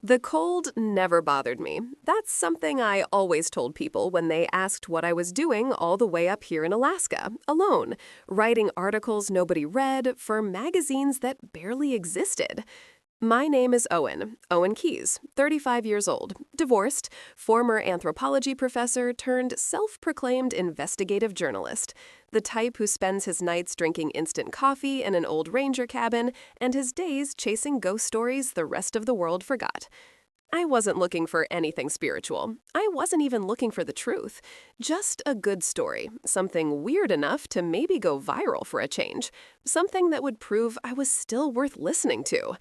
The cold never bothered me. That's something I always told people when they asked what I was doing all the way up here in Alaska, alone, writing articles nobody read for magazines that barely existed. My name is Owen Keyes, 35 years old, divorced, former anthropology professor turned self-proclaimed investigative journalist, the type who spends his nights drinking instant coffee in an old ranger cabin and his days chasing ghost stories the rest of the world forgot. I wasn't looking for anything spiritual. I wasn't even looking for the truth. Just a good story, something weird enough to maybe go viral for a change, something that would prove I was still worth listening to.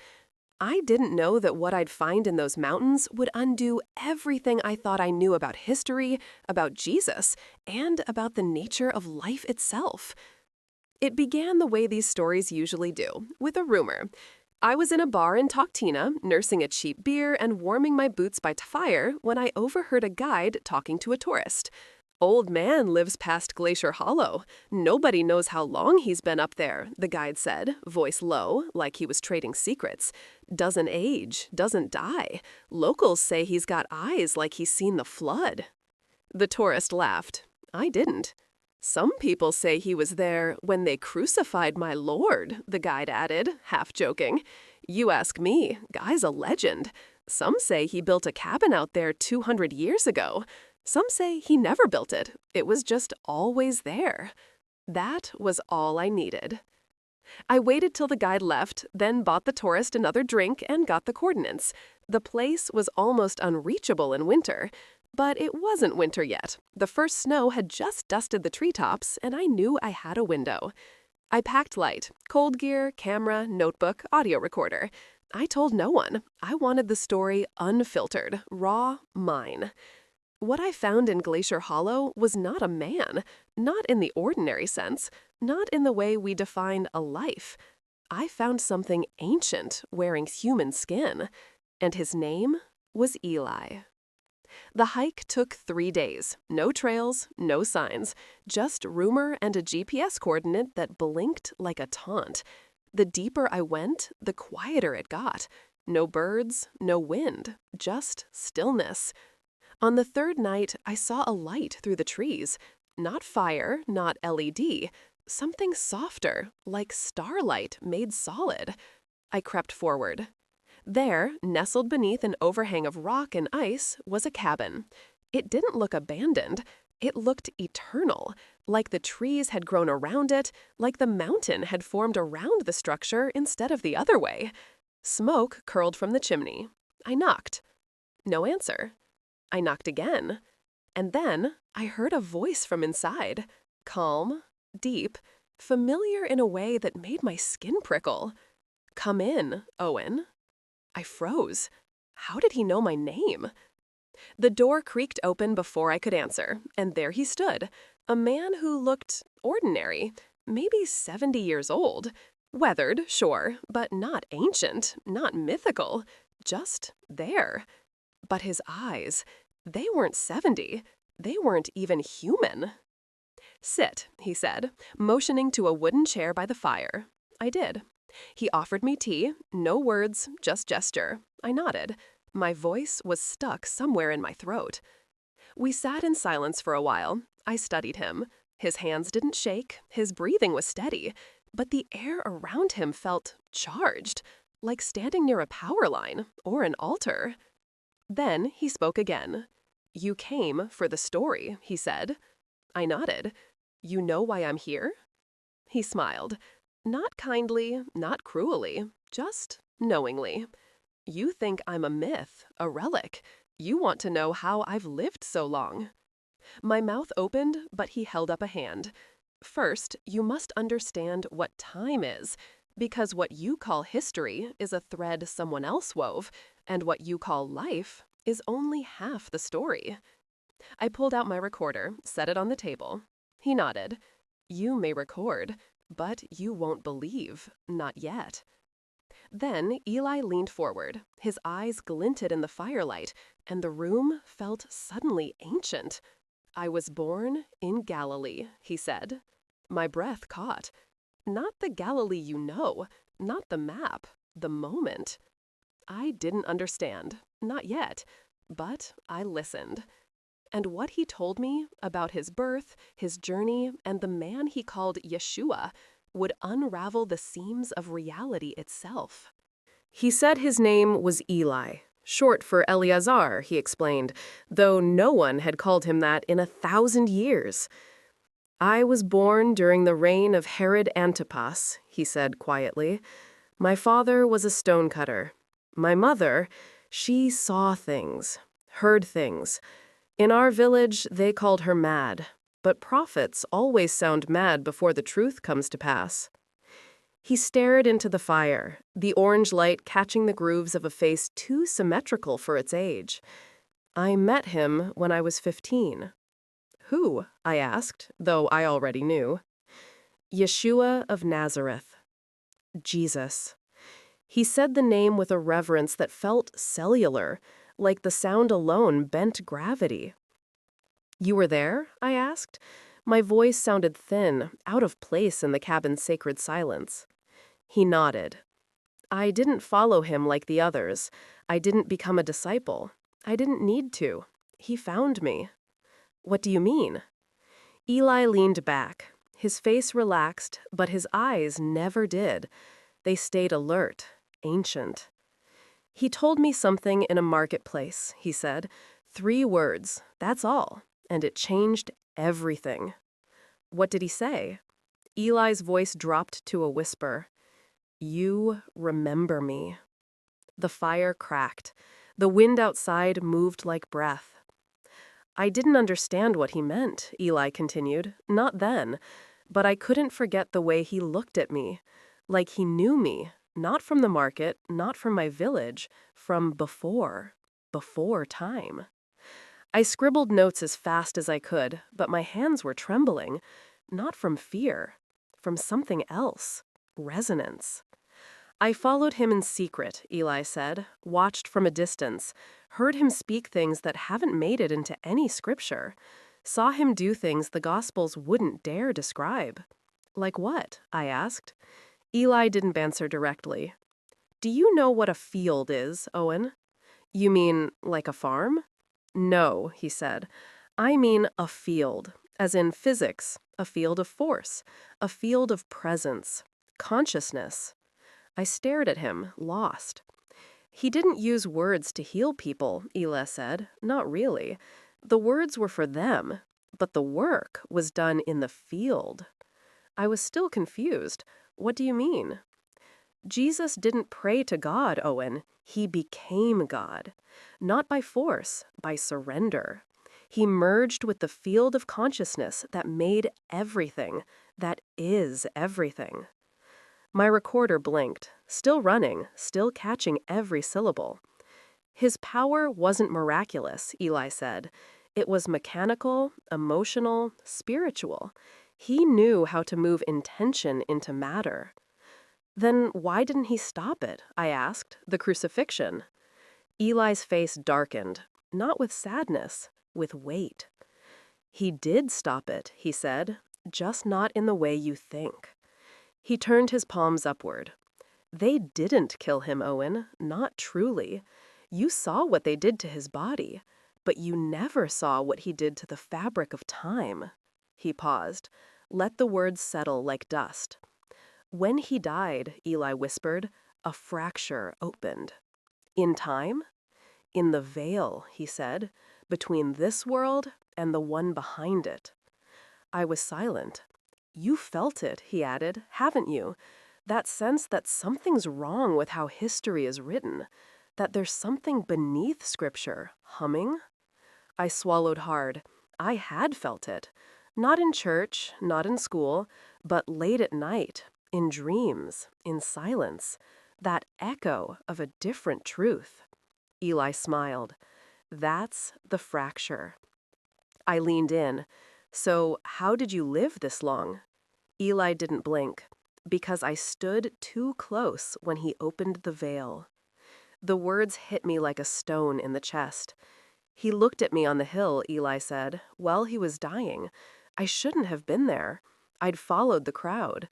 I didn't know that what I'd find in those mountains would undo everything I thought I knew about history, about Jesus, and about the nature of life itself. It began the way these stories usually do, with a rumor. I was in a bar in Toktina, nursing a cheap beer and warming my boots by fire when I overheard a guide talking to a tourist. Old man lives past Glacier Hollow. Nobody knows how long he's been up there, the guide said, voice low, like he was trading secrets. Doesn't age, doesn't die. Locals say he's got eyes like he's seen the flood. The tourist laughed. I didn't. Some people say he was there when they crucified my lord, the guide added, half joking. You ask me, guy's a legend. Some say he built a cabin out there 200 years ago. Some say he never built it. It was just always there. That was all I needed. I waited till the guide left, then bought the tourist another drink and got the coordinates. The place was almost unreachable in winter. But it wasn't winter yet. The first snow had just dusted the treetops, and I knew I had a window. I packed light, cold gear, camera, notebook, audio recorder. I told no one. I wanted the story unfiltered, raw, mine. What I found in Glacier Hollow was not a man, not in the ordinary sense, not in the way we define a life. I found something ancient wearing human skin, and his name was Eli. The hike took 3 days. No trails, no signs, just rumor and a GPS coordinate that blinked like a taunt. The deeper I went, the quieter it got. No birds, no wind, just stillness. On the third night, I saw a light through the trees. Not fire, not LED. Something softer, like starlight made solid. I crept forward. There, nestled beneath an overhang of rock and ice, was a cabin. It didn't look abandoned. It looked eternal, like the trees had grown around it, like the mountain had formed around the structure instead of the other way. Smoke curled from the chimney. I knocked. No answer. I knocked again. And then I heard a voice from inside, calm, deep, familiar in a way that made my skin prickle. Come in, Owen. I froze. How did he know my name? The door creaked open before I could answer, and there he stood, a man who looked ordinary, maybe 70 years old. Weathered, sure, but not ancient, not mythical, just there. But his eyes, they weren't 70. They weren't even human. Sit, he said, motioning to a wooden chair by the fire. I did. He offered me tea, no words, just gesture. I nodded. My voice was stuck somewhere in my throat. We sat in silence for a while. I studied him. His hands didn't shake, his breathing was steady, but the air around him felt charged, like standing near a power line or an altar. Then he spoke again. You came for the story, he said. I nodded. You know why I'm here? He smiled. Not kindly, not cruelly, just knowingly. You think I'm a myth, a relic. You want to know how I've lived so long. My mouth opened, but he held up a hand. First, you must understand what time is, because what you call history is a thread someone else wove, and what you call life is only half the story. I pulled out my recorder, set it on the table. He nodded. You may record, but you won't believe, not yet. Then Eli leaned forward. His eyes glinted in the firelight, and the room felt suddenly ancient. I was born in Galilee, he said. My breath caught. Not the Galilee you know, not the map, the moment. I didn't understand. Not yet. But I listened. And what he told me about his birth, his journey, and the man he called Yeshua would unravel the seams of reality itself. He said his name was Eli, short for Eleazar, he explained, though no one had called him that in 1,000 years. I was born during the reign of Herod Antipas, he said quietly. My father was a stonecutter. My mother, she saw things, heard things. In our village, they called her mad, but prophets always sound mad before the truth comes to pass. He stared into the fire, the orange light catching the grooves of a face too symmetrical for its age. I met him when I was 15. Who? I asked, though I already knew. Yeshua of Nazareth. Jesus. He said the name with a reverence that felt cellular, like the sound alone bent gravity. You were there? I asked. My voice sounded thin, out of place in the cabin's sacred silence. He nodded. I didn't follow him like the others. I didn't become a disciple. I didn't need to. He found me. What do you mean? Eli leaned back. His face relaxed, but his eyes never did. They stayed alert, ancient. He told me something in a marketplace, he said. 3 words, that's all, and it changed everything. What did he say? Eli's voice dropped to a whisper. You remember me. The fire cracked. The wind outside moved like breath. I didn't understand what he meant, Eli continued, not then, but I couldn't forget the way he looked at me, like he knew me, not from the market, not from my village, from before time. I scribbled notes as fast as I could, but my hands were trembling, not from fear, from something else, resonance. I followed him in secret, Eli said, watched from a distance, heard him speak things that haven't made it into any scripture, saw him do things the Gospels wouldn't dare describe. Like what? I asked. Eli didn't answer directly. Do you know what a field is, Owen? You mean like a farm? No, he said. I mean a field, as in physics, a field of force, a field of presence, consciousness. I stared at him, lost. He didn't use words to heal people, Eli said. Not really. The words were for them, but the work was done in the field. I was still confused. What do you mean? Jesus didn't pray to God, Owen. He became God. Not by force, by surrender. He merged with the field of consciousness that made everything, that is everything. My recorder blinked, still running, still catching every syllable. His power wasn't miraculous, Eli said. It was mechanical, emotional, spiritual. He knew how to move intention into matter. Then why didn't he stop it? I asked. The crucifixion. Eli's face darkened, not with sadness, with weight. He did stop it, he said, just not in the way you think. He turned his palms upward. They didn't kill him, Owen, not truly. You saw what they did to his body, but you never saw what he did to the fabric of time. He paused, let the words settle like dust. When he died, Eli whispered, a fracture opened. In time? In the veil, he said, between this world and the one behind it. I was silent. You felt it, he added, haven't you? That sense that something's wrong with how history is written, that there's something beneath Scripture, humming? I swallowed hard. I had felt it. Not in church, not in school, but late at night, in dreams, in silence, that echo of a different truth. Eli smiled. That's the fracture. I leaned in. So how did you live this long? Eli didn't blink, because I stood too close when he opened the veil. The words hit me like a stone in the chest. He looked at me on the hill, Eli said, while he was dying. I shouldn't have been there. I'd followed the crowd.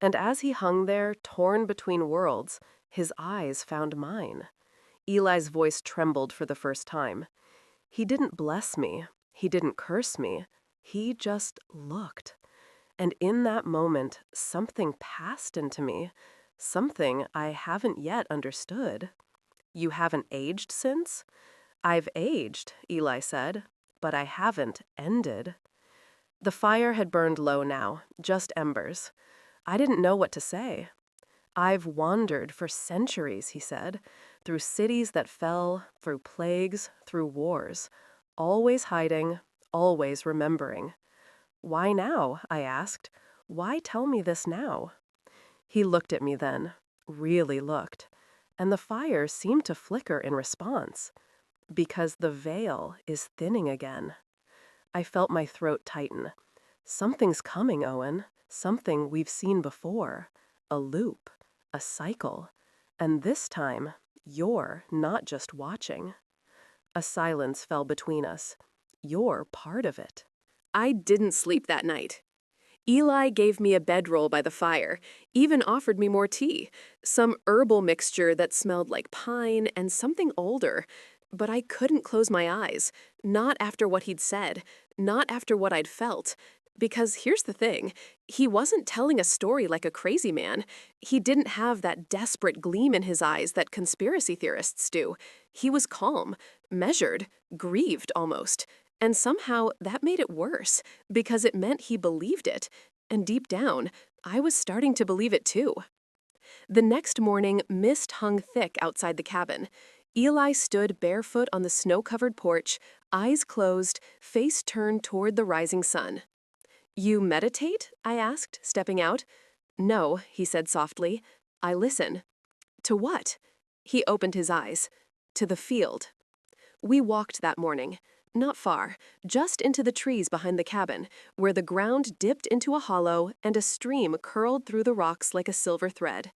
And as he hung there, torn between worlds, his eyes found mine. Eli's voice trembled for the first time. He didn't bless me. He didn't curse me. He just looked. And in that moment, something passed into me. Something I haven't yet understood. You haven't aged since? I've aged, Eli said, but I haven't ended. The fire had burned low now, just embers. I didn't know what to say. I've wandered for centuries, he said, through cities that fell, through plagues, through wars, always hiding, always remembering. Why now? I asked. Why tell me this now? He looked at me then, really looked, and the fire seemed to flicker in response. Because the veil is thinning again. I felt my throat tighten. Something's coming, Owen. Something we've seen before. A loop. A cycle. And this time, you're not just watching. A silence fell between us. You're part of it. I didn't sleep that night. Eli gave me a bedroll by the fire, even offered me more tea, some herbal mixture that smelled like pine and something older. But I couldn't close my eyes, not after what he'd said, not after what I'd felt. Because here's the thing, he wasn't telling a story like a crazy man. He didn't have that desperate gleam in his eyes that conspiracy theorists do. He was calm, measured, grieved almost. And somehow that made it worse, because it meant he believed it. And deep down, I was starting to believe it too. The next morning, mist hung thick outside the cabin. Eli stood barefoot on the snow-covered porch, eyes closed, face turned toward the rising sun. You meditate? I asked, stepping out. No, he said softly. I listen. To what? He opened his eyes. To the field. We walked that morning. Not far, just into the trees behind the cabin, where the ground dipped into a hollow and a stream curled through the rocks like a silver thread.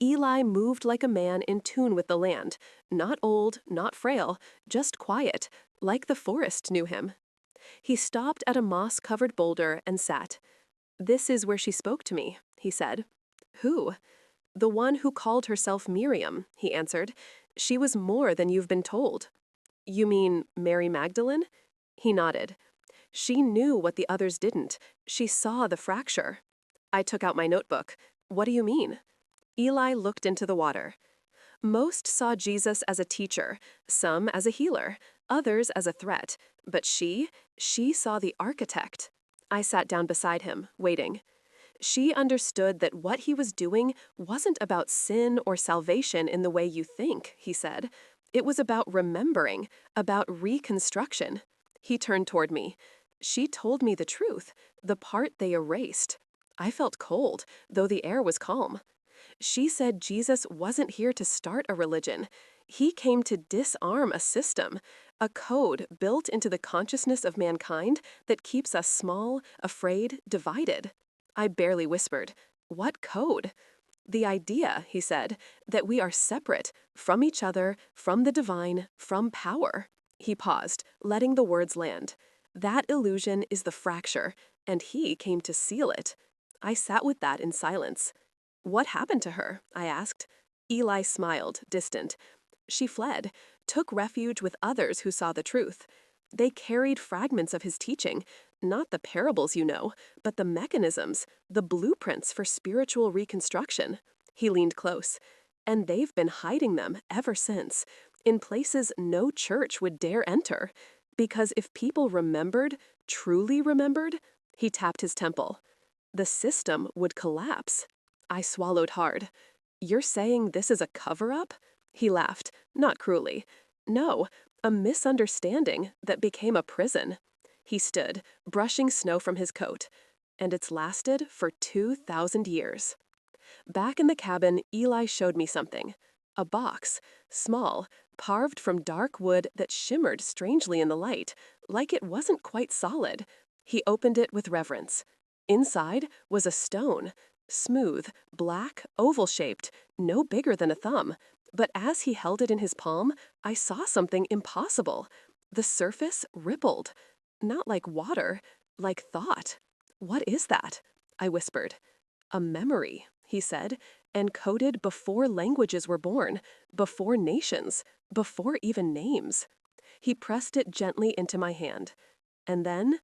Eli moved like a man in tune with the land, not old, not frail, just quiet, like the forest knew him. He stopped at a moss-covered boulder and sat. This is where she spoke to me, he said. Who? The one who called herself Miriam, he answered. She was more than you've been told. You mean Mary Magdalene? He nodded. She knew what the others didn't. She saw the fracture. I took out my notebook. What do you mean? Eli looked into the water. Most saw Jesus as a teacher, some as a healer, others as a threat, but she saw the architect. I sat down beside him, waiting. She understood that what he was doing wasn't about sin or salvation in the way you think, he said. It was about remembering, about reconstruction. He turned toward me. She told me the truth, the part they erased. I felt cold, though the air was calm. She said Jesus wasn't here to start a religion. He came to disarm a system, a code built into the consciousness of mankind that keeps us small, afraid, divided. I barely whispered, "What code?" The idea, he said, that we are separate from each other, from the divine, from power. He paused, letting the words land. That illusion is the fracture, and he came to seal it. I sat with that in silence. What happened to her? I asked. Eli smiled, distant. She fled, took refuge with others who saw the truth. They carried fragments of his teaching, not the parables you know, but the mechanisms, the blueprints for spiritual reconstruction. He leaned close. And they've been hiding them ever since, in places no church would dare enter. Because if people remembered, truly remembered, he tapped his temple. The system would collapse. I swallowed hard. You're saying this is a cover-up? He laughed, not cruelly. No, a misunderstanding that became a prison. He stood, brushing snow from his coat. And it's lasted for 2,000 years. Back in the cabin, Eli showed me something. A box, small, carved from dark wood that shimmered strangely in the light, like it wasn't quite solid. He opened it with reverence. Inside was a stone. Smooth, black, oval-shaped, no bigger than a thumb. But as he held it in his palm, I saw something impossible. The surface rippled. Not like water, like thought. What is that? I whispered. A memory, he said, encoded before languages were born, before nations, before even names. He pressed it gently into my hand. And then,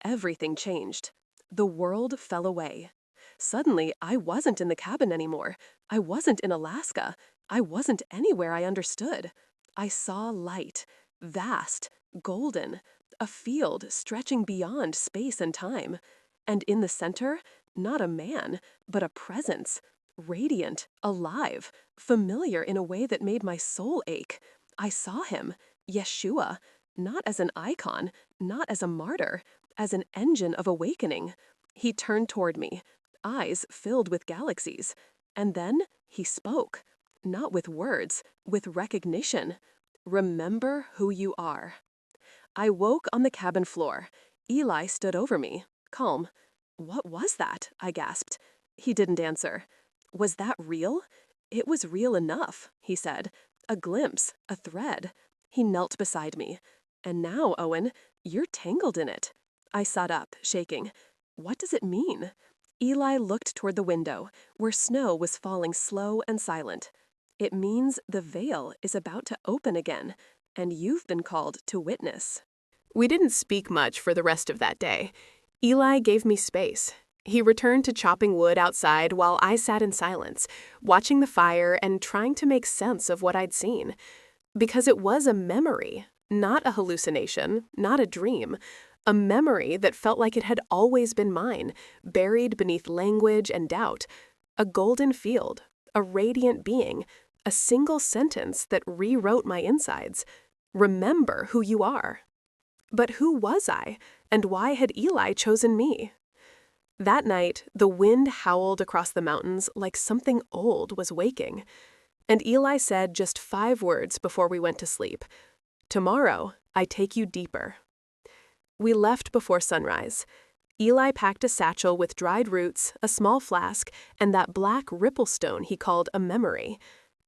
everything changed. The world fell away. Suddenly, I wasn't in the cabin anymore. I wasn't in Alaska. I wasn't anywhere I understood. I saw light, vast, golden, a field stretching beyond space and time. And in the center, not a man, but a presence, radiant, alive, familiar in a way that made my soul ache. I saw him, Yeshua, not as an icon, not as a martyr, as an engine of awakening. He turned toward me, eyes filled with galaxies. And then he spoke, not with words, with recognition. Remember who you are. I woke on the cabin floor. Eli stood over me, calm. What was that? I gasped. He didn't answer. Was that real? It was real enough, he said. A glimpse, a thread. He knelt beside me. And now, Owen, you're tangled in it. I sat up, shaking. What does it mean? Eli looked toward the window, where snow was falling slow and silent. It means the veil is about to open again, and you've been called to witness. We didn't speak much for the rest of that day. Eli gave me space. He returned to chopping wood outside while I sat in silence, watching the fire and trying to make sense of what I'd seen. Because it was a memory, not a hallucination, not a dream. A memory that felt like it had always been mine, buried beneath language and doubt. A golden field, a radiant being, a single sentence that rewrote my insides. Remember who you are. But who was I, and why had Eli chosen me? That night, the wind howled across the mountains like something old was waking. And Eli said just 5 words before we went to sleep. Tomorrow, I take you deeper. We left before sunrise. Eli packed a satchel with dried roots, a small flask, and that black ripple stone he called a memory.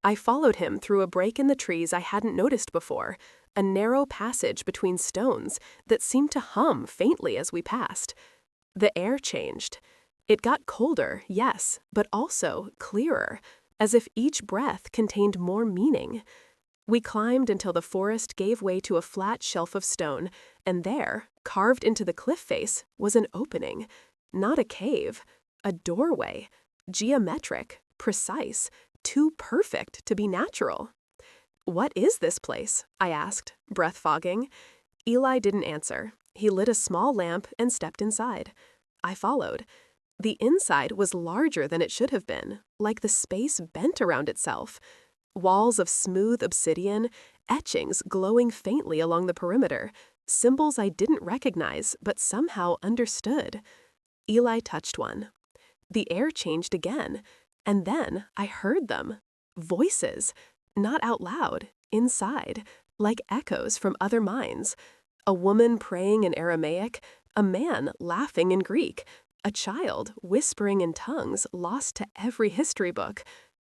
I followed him through a break in the trees I hadn't noticed before, a narrow passage between stones that seemed to hum faintly as we passed. The air changed. It got colder, yes, but also clearer, as if each breath contained more meaning. We climbed until the forest gave way to a flat shelf of stone, and there, carved into the cliff face, was an opening. Not a cave, a doorway. Geometric, precise, too perfect to be natural. What is this place? I asked, breath fogging. Eli didn't answer. He lit a small lamp and stepped inside. I followed. The inside was larger than it should have been, like the space bent around itself. Walls of smooth obsidian, etchings glowing faintly along the perimeter, symbols I didn't recognize but somehow understood. Eli touched one. The air changed again, and then I heard them. Voices, not out loud, inside, like echoes from other minds. A woman praying in Aramaic, a man laughing in Greek, a child whispering in tongues lost to every history book.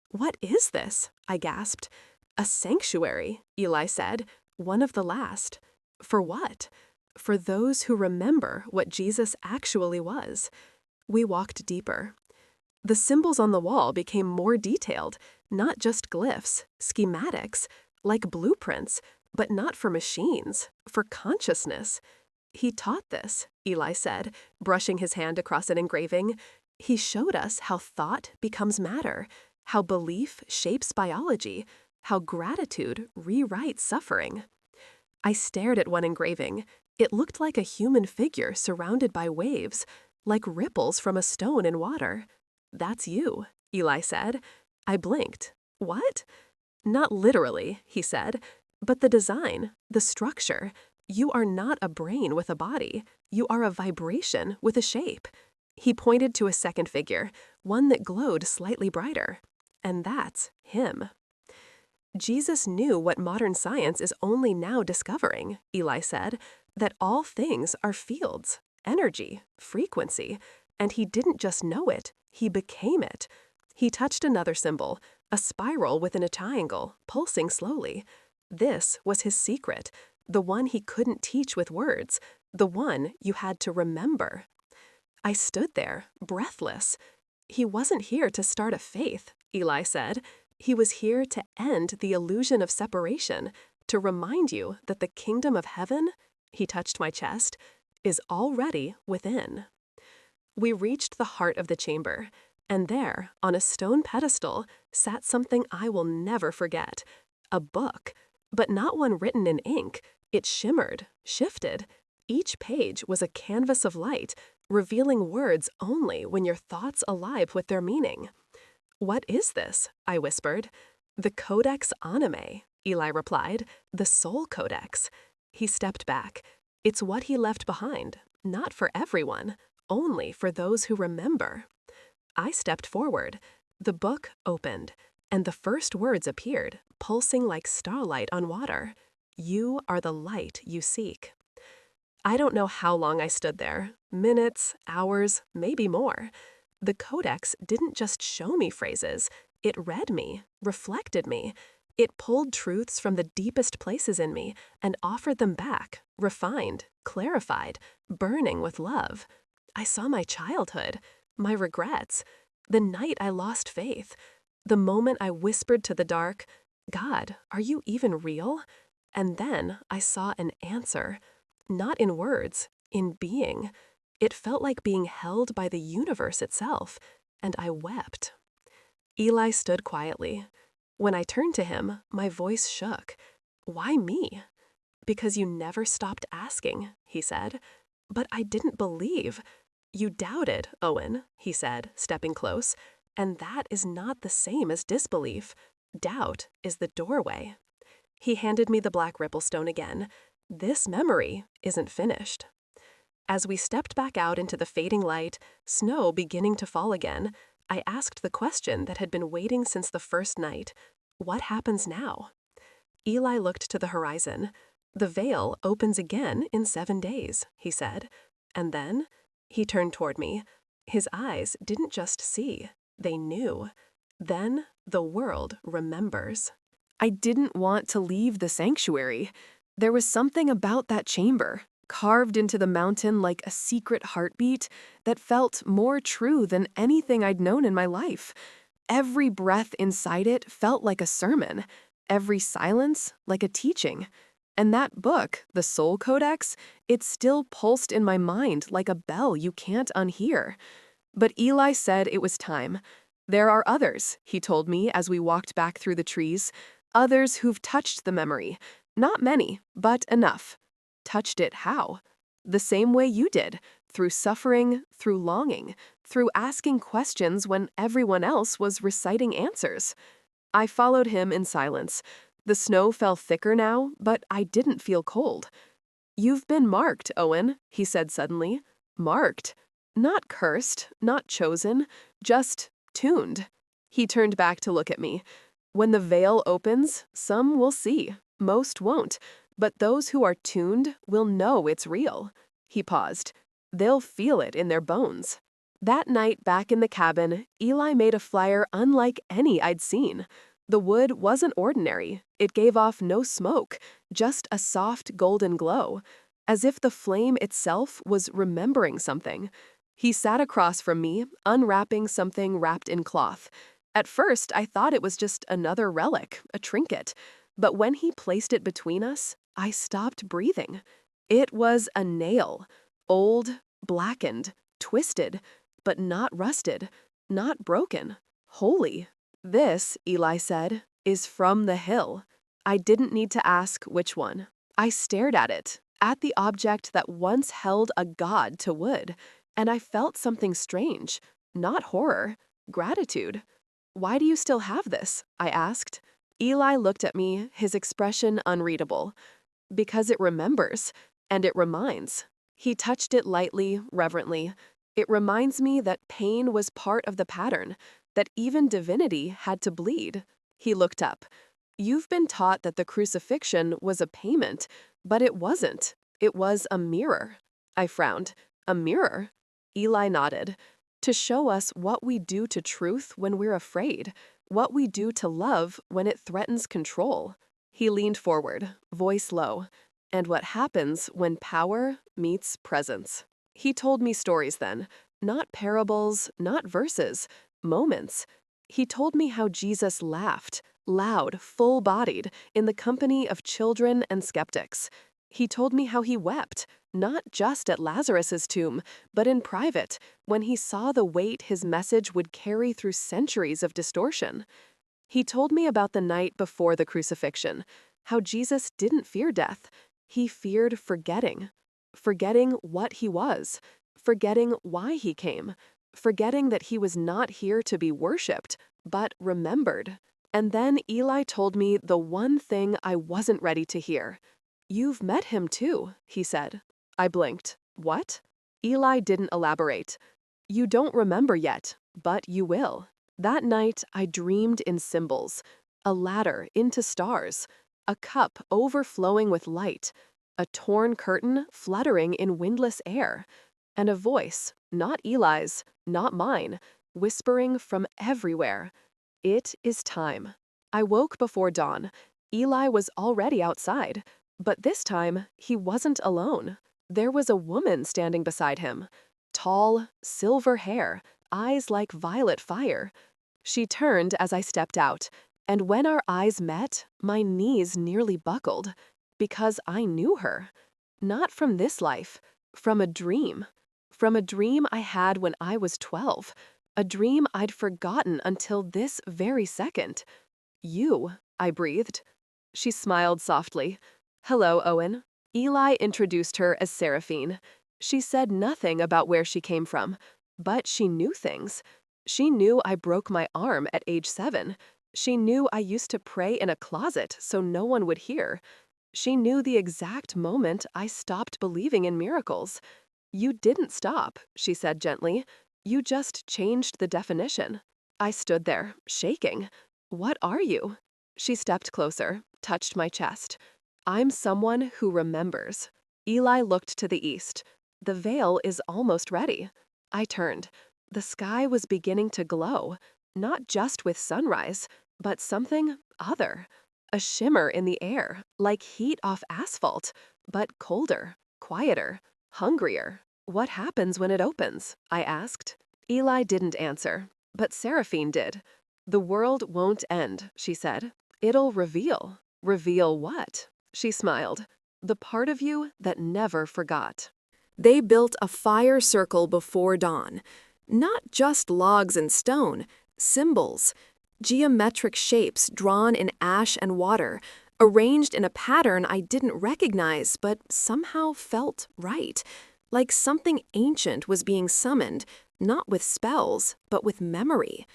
What is this? I gasped. A sanctuary, Eli said, one of the last. For what? For those who remember what Jesus actually was. We walked deeper. The symbols on the wall became more detailed, not just glyphs, schematics, like blueprints, but not for machines, for consciousness. He taught this, Eli said, brushing his hand across an engraving. He showed us how thought becomes matter, how belief shapes biology, how gratitude rewrites suffering. I stared at one engraving. It looked like a human figure surrounded by waves, like ripples from a stone in water. That's you, Eli said. I blinked. What? Not literally, he said, but the design, the structure. You are not a brain with a body. You are a vibration with a shape. He pointed to a second figure, one that glowed slightly brighter. And that's him. Jesus knew what modern science is only now discovering, Eli said, that all things are fields, energy, frequency, and he didn't just know it, he became it. He touched another symbol, a spiral within a triangle, pulsing slowly. This was his secret, the one he couldn't teach with words, the one you had to remember. I stood there, breathless. He wasn't here to start a faith, Eli said. He was here to end the illusion of separation, to remind you that the kingdom of heaven, he touched my chest, is already within. We reached the heart of the chamber, and there, on a stone pedestal, sat something I will never forget. A book, but not one written in ink. It shimmered, shifted. Each page was a canvas of light, revealing words only when your thoughts alive with their meaning. "What is this?" I whispered. "The Codex Anime," Eli replied. "The Soul Codex." He stepped back. "It's what he left behind, not for everyone, only for those who remember." I stepped forward. The book opened, and the first words appeared, pulsing like starlight on water. "You are the light you seek." I don't know how long I stood there. Minutes, hours, maybe more. The Codex didn't just show me phrases. It read me, reflected me. It pulled truths from the deepest places in me and offered them back, refined, clarified, burning with love. I saw my childhood, my regrets, the night I lost faith, the moment I whispered to the dark, "God, are you even real?" And then I saw an answer. Not in words, in being. It felt like being held by the universe itself, and I wept. Eli stood quietly. When I turned to him, my voice shook. "Why me?" "Because you never stopped asking," he said. "But I didn't believe." "You doubted, Owen," he said, stepping close. "And that is not the same as disbelief. Doubt is the doorway." He handed me the black ripplestone again. "This memory isn't finished." As we stepped back out into the fading light, snow beginning to fall again, I asked the question that had been waiting since the first night. What happens now? Eli looked to the horizon. "The veil opens again in 7 days," he said. And then he turned toward me. His eyes didn't just see, they knew. Then the world remembers. I didn't want to leave the sanctuary. There was something about that chamber, carved into the mountain like a secret heartbeat, that felt more true than anything I'd known in my life. Every breath inside it felt like a sermon, every silence like a teaching. And that book, the Soul Codex, it still pulsed in my mind like a bell you can't unhear. But Eli said it was time. "There are others," he told me as we walked back through the trees. "Others who've touched the memory. Not many, but enough." Touched it how? The same way you did, through suffering, through longing, through asking questions when everyone else was reciting answers. I followed him in silence. The snow fell thicker now, but I didn't feel cold. "You've been marked, Owen," he said suddenly. "Marked. Not cursed, not chosen, just tuned." He turned back to look at me. "When the veil opens, some will see, most won't, but those who are tuned will know it's real." He paused. "They'll feel it in their bones." That night back in the cabin, Eli made a flyer unlike any I'd seen. The wood wasn't ordinary. It gave off no smoke, just a soft golden glow, as if the flame itself was remembering something. He sat across from me, unwrapping something wrapped in cloth. At first, I thought it was just another relic, a trinket. But when he placed it between us, I stopped breathing. It was a nail. Old, blackened, twisted, but not rusted, not broken, holy. "This," Eli said, "is from the hill." I didn't need to ask which one. I stared at it, at the object that once held a god to wood, and I felt something strange, not horror, gratitude. "Why do you still have this?" I asked. Eli looked at me, his expression unreadable. "Because it remembers, and it reminds." He touched it lightly, reverently. "It reminds me that pain was part of the pattern, that even divinity had to bleed." He looked up. "You've been taught that the crucifixion was a payment, but it wasn't. It was a mirror." I frowned. "A mirror?" Eli nodded. "To show us what we do to truth when we're afraid, what we do to love when it threatens control." He leaned forward, voice low. "And what happens when power meets presence." He told me stories then, not parables, not verses, moments. He told me how Jesus laughed, loud, full-bodied, in the company of children and skeptics. He told me how he wept, not just at Lazarus's tomb, but in private, when he saw the weight his message would carry through centuries of distortion. He told me about the night before the crucifixion, how Jesus didn't fear death. He feared forgetting. Forgetting what he was, forgetting why he came, forgetting that he was not here to be worshipped, but remembered. And then Eli told me the one thing I wasn't ready to hear. "You've met him too," he said. I blinked. What? Eli didn't elaborate. "You don't remember yet, but you will." That night, I dreamed in symbols. A ladder into stars. A cup overflowing with light. A torn curtain fluttering in windless air. And a voice, not Eli's, not mine, whispering from everywhere. "It is time." I woke before dawn. Eli was already outside. But this time, he wasn't alone. There was a woman standing beside him. Tall, silver hair, eyes like violet fire. She turned as I stepped out, and when our eyes met, my knees nearly buckled. Because I knew her. Not from this life, from a dream. From a dream I had when I was 12. A dream I'd forgotten until this very second. "You," I breathed. She smiled softly. "Hello, Owen." Eli introduced her as Seraphine. She said nothing about where she came from, but she knew things. She knew I broke my arm at age 7. She knew I used to pray in a closet so no one would hear. She knew the exact moment I stopped believing in miracles. "You didn't stop," she said gently. "You just changed the definition." I stood there, shaking. "What are you?" She stepped closer, touched my chest. "I'm someone who remembers." Eli looked to the east. "The veil is almost ready." I turned. The sky was beginning to glow, not just with sunrise, but something other. A shimmer in the air, like heat off asphalt, but colder, quieter, hungrier. "What happens when it opens?" I asked. Eli didn't answer, but Seraphine did. "The world won't end," she said. "It'll reveal." "Reveal what?" She smiled. "The part of you that never forgot." They built a fire circle before dawn. Not just logs and stone, symbols. Geometric shapes drawn in ash and water, arranged in a pattern I didn't recognize but somehow felt right. Like something ancient was being summoned, not with spells, but with memory.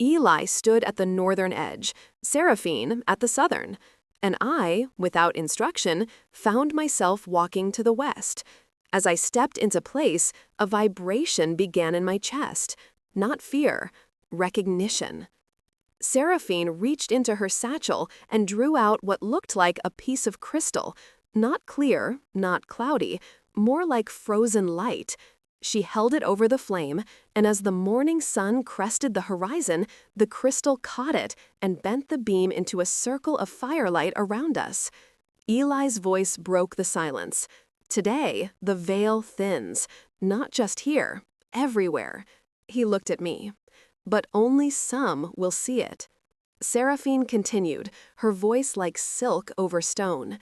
Eli stood at the northern edge, Seraphine at the southern, and I, without instruction, found myself walking to the west. As I stepped into place, a vibration began in my chest. Not fear, recognition. Seraphine reached into her satchel and drew out what looked like a piece of crystal. Not clear, not cloudy, more like frozen light. She held it over the flame, and as the morning sun crested the horizon, the crystal caught it and bent the beam into a circle of firelight around us. Eli's voice broke the silence. "Today, the veil thins, not just here, everywhere." He looked at me. "But only some will see it." Seraphine continued, her voice like silk over stone.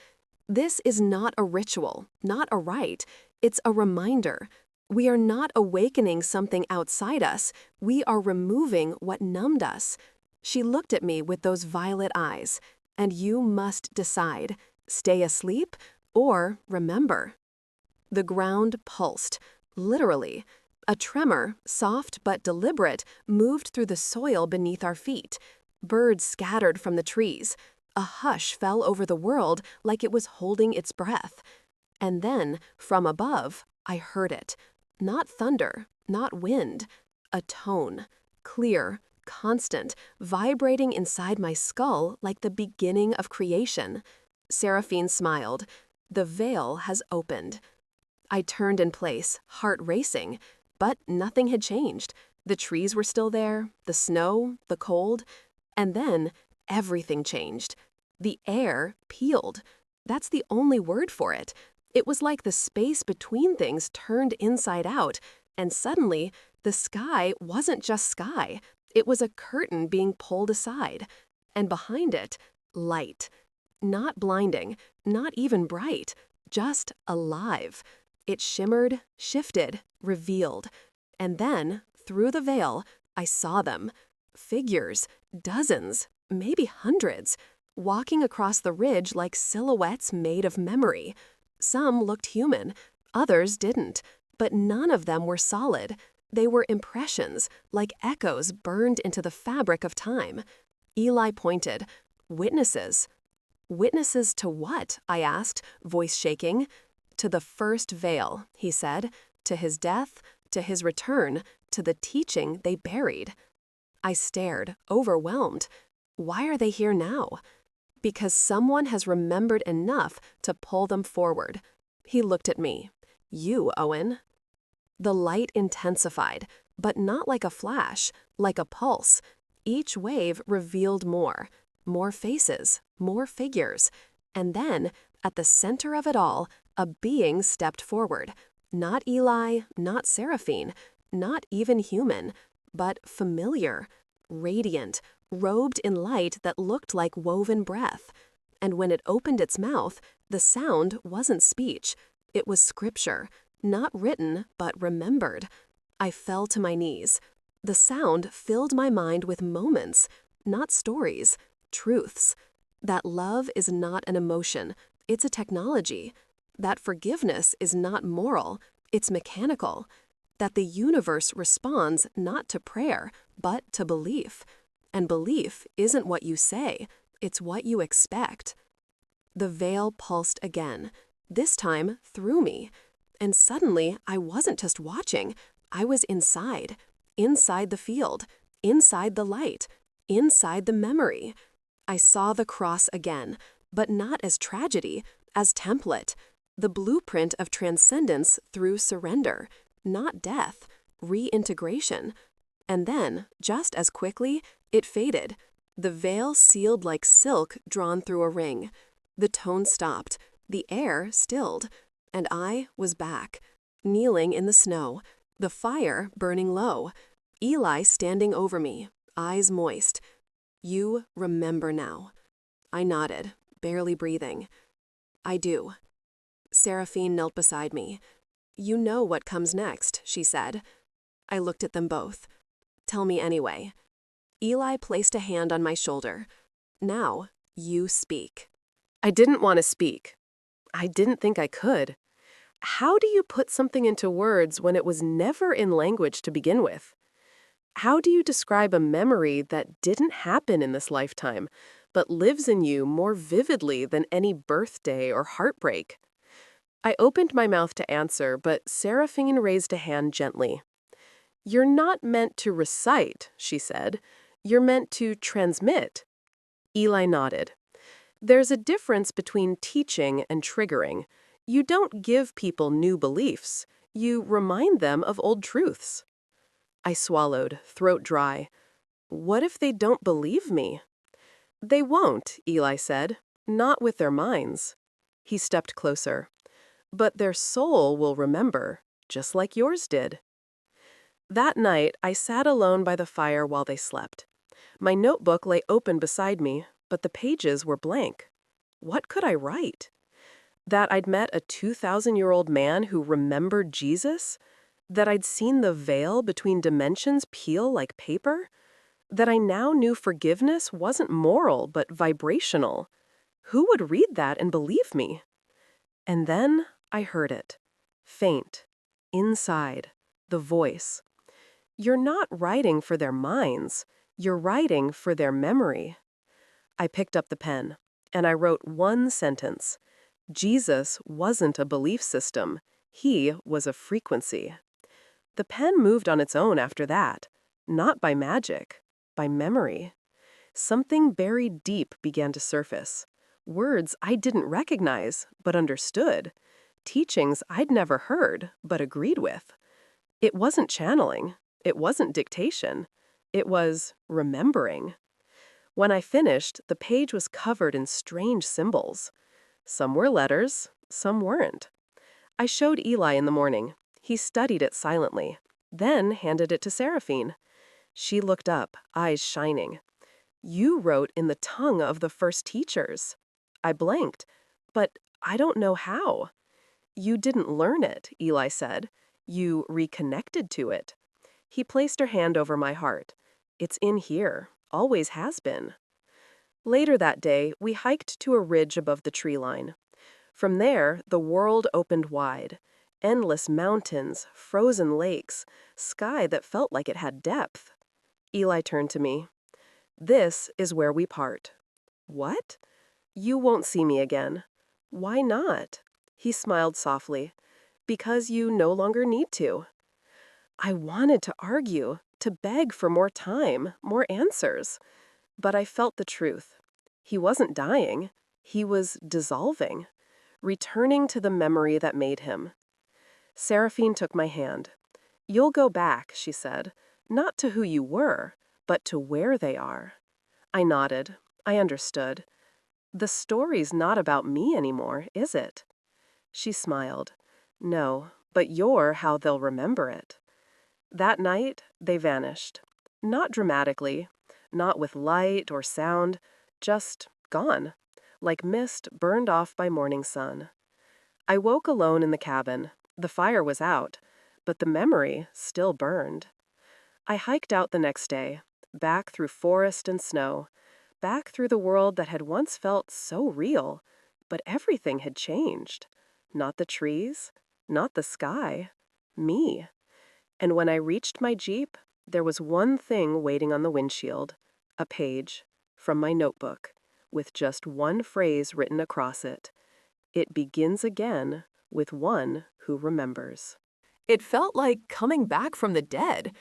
"This is not a ritual, not a rite. It's a reminder. We are not awakening something outside us. We are removing what numbed us." She looked at me with those violet eyes. "And you must decide. Stay asleep or remember." The ground pulsed, literally. A tremor, soft but deliberate, moved through the soil beneath our feet. Birds scattered from the trees. A hush fell over the world like it was holding its breath. And then, from above, I heard it. Not thunder, not wind. A tone. Clear, constant, vibrating inside my skull like the beginning of creation. Seraphine smiled. "The veil has opened." I turned in place, heart racing. But nothing had changed. The trees were still there, the snow, the cold. And then everything changed. The air peeled. That's the only word for it. It was like the space between things turned inside out, and suddenly the sky wasn't just sky. It was a curtain being pulled aside, and behind it, light. Not blinding, not even bright, just alive. It shimmered, shifted, revealed. And then, through the veil, I saw them. Figures, dozens, maybe hundreds, walking across the ridge like silhouettes made of memory. Some looked human, others didn't, but none of them were solid. They were impressions, like echoes burned into the fabric of time. Eli pointed. Witnesses. Witnesses to what? I asked, voice shaking. To the first veil, he said. To his death, to his return, to the teaching they buried. I stared, overwhelmed. Why are they here now? Because someone has remembered enough to pull them forward. He looked at me. You, Owen. The light intensified, but not like a flash, like a pulse. Each wave revealed more faces, more figures. And then, at the center of it all, a being stepped forward. Not Eli, not Seraphine, not even human, but familiar, radiant, robed in light that looked like woven breath. And when it opened its mouth, the sound wasn't speech. It was scripture, not written, but remembered. I fell to my knees. The sound filled my mind with moments, not stories, truths. That love is not an emotion, it's a technology. That forgiveness is not moral, it's mechanical. That the universe responds not to prayer, but to belief. And belief isn't what you say, it's what you expect. The veil pulsed again, this time through me. And suddenly, I wasn't just watching, I was inside the field, inside the light, inside the memory. I saw the cross again, but not as tragedy, as template, the blueprint of transcendence through surrender, not death, reintegration. And then, just as quickly, it faded. The veil sealed like silk drawn through a ring. The tone stopped, the air stilled, and I was back, kneeling in the snow, the fire burning low, Eli standing over me, eyes moist. You remember now. I nodded, barely breathing. I do. Seraphine knelt beside me. You know what comes next, she said. I looked at them both. Tell me anyway. Eli placed a hand on my shoulder. Now, you speak. I didn't want to speak. I didn't think I could. How do you put something into words when it was never in language to begin with? How do you describe a memory that didn't happen in this lifetime, but lives in you more vividly than any birthday or heartbreak? I opened my mouth to answer, but Seraphine raised a hand gently. You're not meant to recite, she said. You're meant to transmit. Eli nodded. There's a difference between teaching and triggering. You don't give people new beliefs. You remind them of old truths. I swallowed, throat dry. What if they don't believe me? They won't, Eli said. Not with their minds. He stepped closer. But their soul will remember, just like yours did. That night, I sat alone by the fire while they slept. My notebook lay open beside me, but the pages were blank. What could I write? That I'd met a 2,000-year-old man who remembered Jesus? That I'd seen the veil between dimensions peel like paper? That I now knew forgiveness wasn't moral but vibrational? Who would read that and believe me? And then I heard it. Faint. Inside. The voice. You're not writing for their minds. You're writing for their memory. I picked up the pen, and I wrote one sentence. Jesus wasn't a belief system. He was a frequency. The pen moved on its own after that, not by magic, by memory. Something buried deep began to surface. Words I didn't recognize, but understood. Teachings I'd never heard, but agreed with. It wasn't channeling. It wasn't dictation. It was remembering. When I finished, the page was covered in strange symbols. Some were letters, some weren't. I showed Eli in the morning. He studied it silently, then handed it to Seraphine. She looked up, eyes shining. You wrote in the tongue of the first teachers. I blanked. But I don't know how. You didn't learn it, Eli said. You reconnected to it. He placed her hand over my heart. It's in here. Always has been. Later that day, we hiked to a ridge above the tree line. From there, the world opened wide. Endless mountains, frozen lakes, sky that felt like it had depth. Eli turned to me. This is where we part. What? You won't see me again. Why not? He smiled softly. Because you no longer need to. I wanted to argue, to beg for more time, more answers. But I felt the truth. He wasn't dying. He was dissolving, returning to the memory that made him. Seraphine took my hand. You'll go back, she said, not to who you were, but to where they are. I nodded. I understood. The story's not about me anymore, is it? She smiled. No, but you're how they'll remember it. That night, they vanished. Not dramatically, not with light or sound, just gone, like mist burned off by morning sun. I woke alone in the cabin. The fire was out, but the memory still burned. I hiked out the next day, back through forest and snow, back through the world that had once felt so real, but everything had changed. Not the trees, not the sky, me. And when I reached my Jeep, there was one thing waiting on the windshield, a page from my notebook, with just one phrase written across it. It begins again with one who remembers. It felt like coming back from the dead.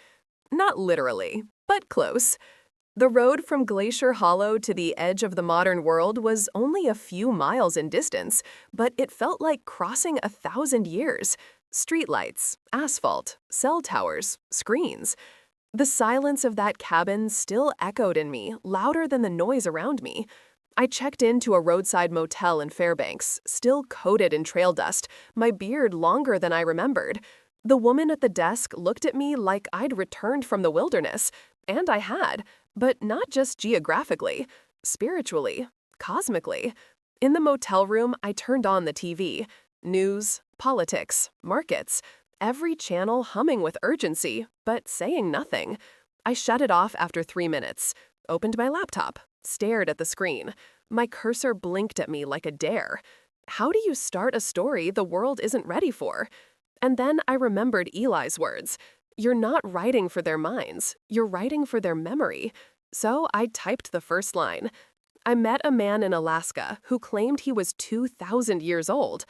Not literally, but close. The road from Glacier Hollow to the edge of the modern world was only a few miles in distance, but it felt like crossing 1,000 years. Streetlights, asphalt, cell towers, screens. The silence of that cabin still echoed in me, louder than the noise around me. I checked into a roadside motel in Fairbanks, still coated in trail dust, my beard longer than I remembered. The woman at the desk looked at me like I'd returned from the wilderness, and I had, but not just geographically, spiritually, cosmically. In the motel room, I turned on the TV. News, politics, markets, every channel humming with urgency, but saying nothing. I shut it off after 3 minutes, opened my laptop, stared at the screen. My cursor blinked at me like a dare. How do you start a story the world isn't ready for? And then I remembered Eli's words. You're not writing for their minds, you're writing for their memory. So I typed the first line. I met a man in Alaska who claimed he was 2,000 years old.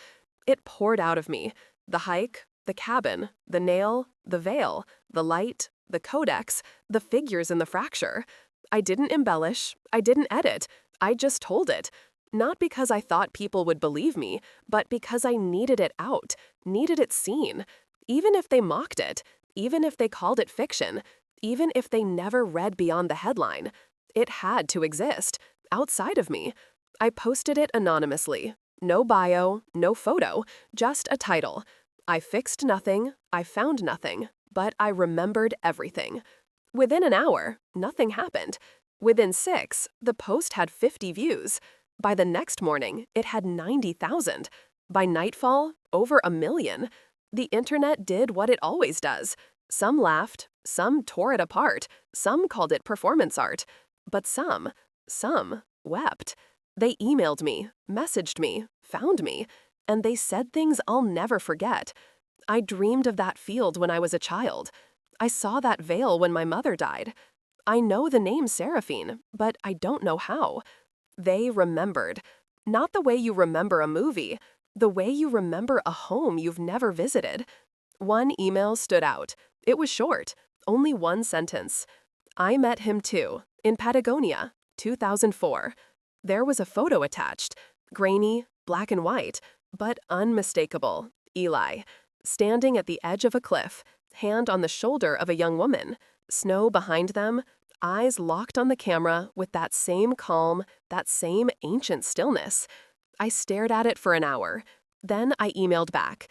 It poured out of me. The hike, the cabin, the nail, the veil, the light, the codex, the figures in the fracture. I didn't embellish, I didn't edit, I just told it. Not because I thought people would believe me, but because I needed it out, needed it seen. Even if they mocked it, even if they called it fiction, even if they never read beyond the headline, it had to exist, outside of me. I posted it anonymously. No bio, no photo, just a title. I fixed nothing, I found nothing, but I remembered everything. Within an hour, nothing happened. Within 6, the post had 50 views. By the next morning, it had 90,000. By nightfall, over 1 million. The internet did what it always does. Some laughed, some tore it apart, some called it performance art. But some wept. They emailed me, messaged me, found me, and they said things I'll never forget. I dreamed of that field when I was a child. I saw that veil when my mother died. I know the name Seraphine, but I don't know how. They remembered. Not the way you remember a movie, the way you remember a home you've never visited. One email stood out. It was short, only one sentence. I met him too, in Patagonia, 2004. There was a photo attached, grainy, black and white, but unmistakable. Eli, standing at the edge of a cliff, hand on the shoulder of a young woman, snow behind them, eyes locked on the camera with that same calm, that same ancient stillness. I stared at it for an hour. Then I emailed back.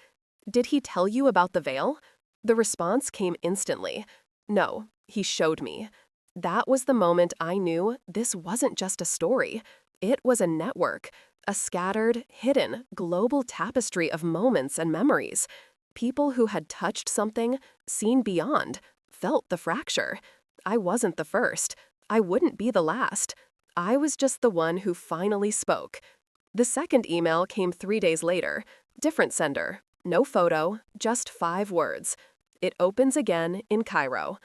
Did he tell you about the veil? The response came instantly. No, He showed me. That was the moment I knew this wasn't just a story. It was a network, a scattered, hidden, global tapestry of moments and memories. People who had touched something, seen beyond, felt the fracture. I wasn't the first. I wouldn't be the last. I was just the one who finally spoke. The second email came 3 days later. Different sender. No photo, just 5 words. It opens again in Cairo.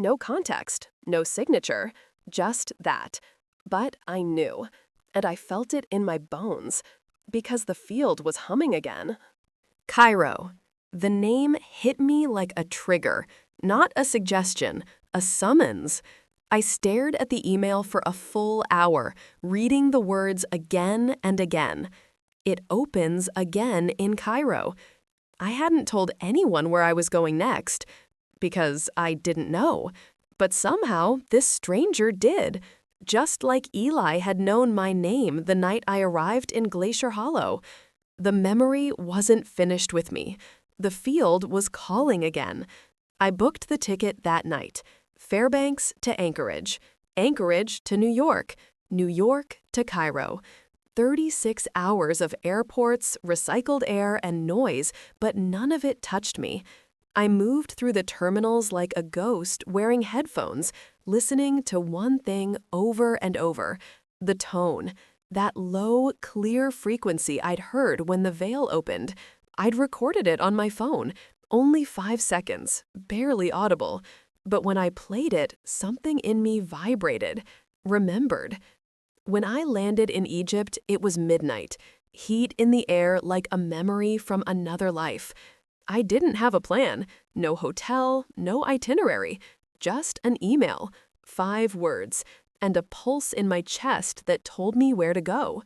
No context, no signature, just that. But I knew, and I felt it in my bones, because the field was humming again. Cairo. The name hit me like a trigger, not a suggestion, a summons. I stared at the email for a full hour, reading the words again and again. It opens again in Cairo. I hadn't told anyone where I was going next, because I didn't know. But somehow, this stranger did, just like Eli had known my name the night I arrived in Glacier Hollow. The memory wasn't finished with me. The field was calling again. I booked the ticket that night. Fairbanks to Anchorage. Anchorage to New York. New York to Cairo. 36 hours of airports, recycled air, and noise, but none of it touched me. I moved through the terminals like a ghost wearing headphones, listening to one thing over and over. The tone. That low, clear frequency I'd heard when the veil opened. I'd recorded it on my phone. Only 5 seconds, barely audible. But when I played it, something in me vibrated, remembered. When I landed in Egypt, it was midnight. Heat in the air like a memory from another life. I didn't have a plan. No hotel, no itinerary. Just an email. 5 words. And a pulse in my chest that told me where to go.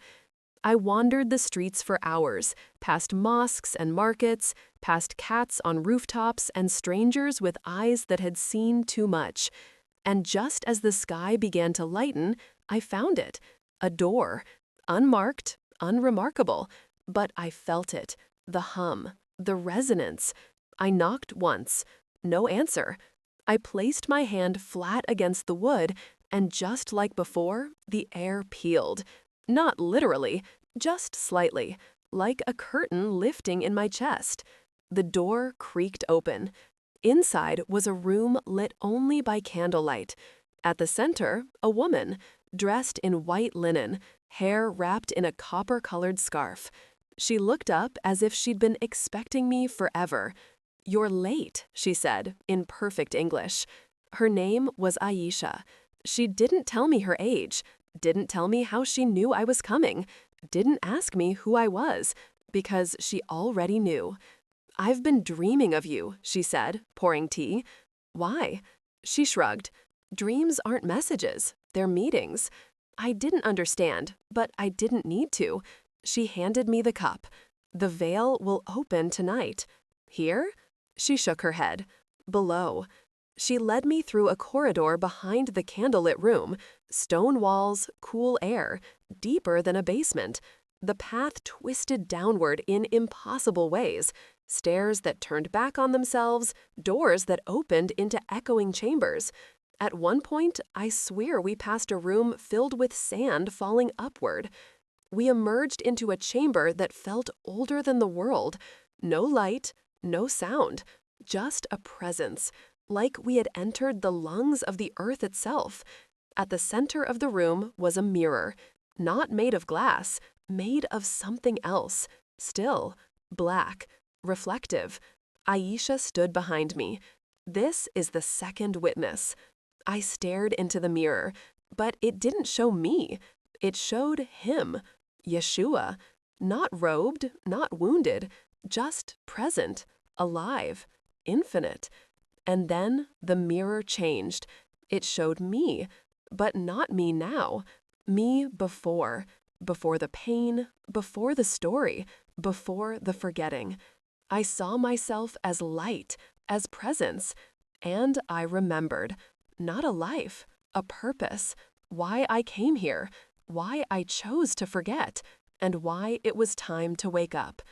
I wandered the streets for hours, past mosques and markets, past cats on rooftops and strangers with eyes that had seen too much. And just as the sky began to lighten, I found it. A door. Unmarked, unremarkable. But I felt it. The hum. The resonance. I knocked once. No answer. I placed my hand flat against the wood, and just like before, the air peeled. Not literally, just slightly, like a curtain lifting in my chest. The door creaked open. Inside was a room lit only by candlelight. At the center, a woman, dressed in white linen, hair wrapped in a copper-colored scarf. She looked up as if she'd been expecting me forever. "You're late," she said, in perfect English. Her name was Aisha. She didn't tell me her age, didn't tell me how she knew I was coming, didn't ask me who I was, because she already knew. "I've been dreaming of you," she said, pouring tea. "Why?" She shrugged. "Dreams aren't messages, they're meetings." I didn't understand, but I didn't need to. She handed me the cup. "The veil will open tonight." "Here?" She shook her head. "Below." She led me through a corridor behind the candlelit room, stone walls, cool air, deeper than a basement. The path twisted downward in impossible ways, stairs that turned back on themselves, doors that opened into echoing chambers. At one point, I swear we passed a room filled with sand falling upward. We emerged into a chamber that felt older than the world. No light, no sound, just a presence, like we had entered the lungs of the earth itself. At the center of the room was a mirror, not made of glass, made of something else, still, black, reflective. Aisha stood behind me. This is the second witness. I stared into the mirror, but it didn't show me. It showed him, Yeshua, not robed, not wounded, just present, alive, infinite. And then the mirror changed. It showed me, but not me now. Me before the pain, before the story, before the forgetting. I saw myself as light, as presence, and I remembered. Not a life, a purpose, why I came here, why I chose to forget, and why it was time to wake up.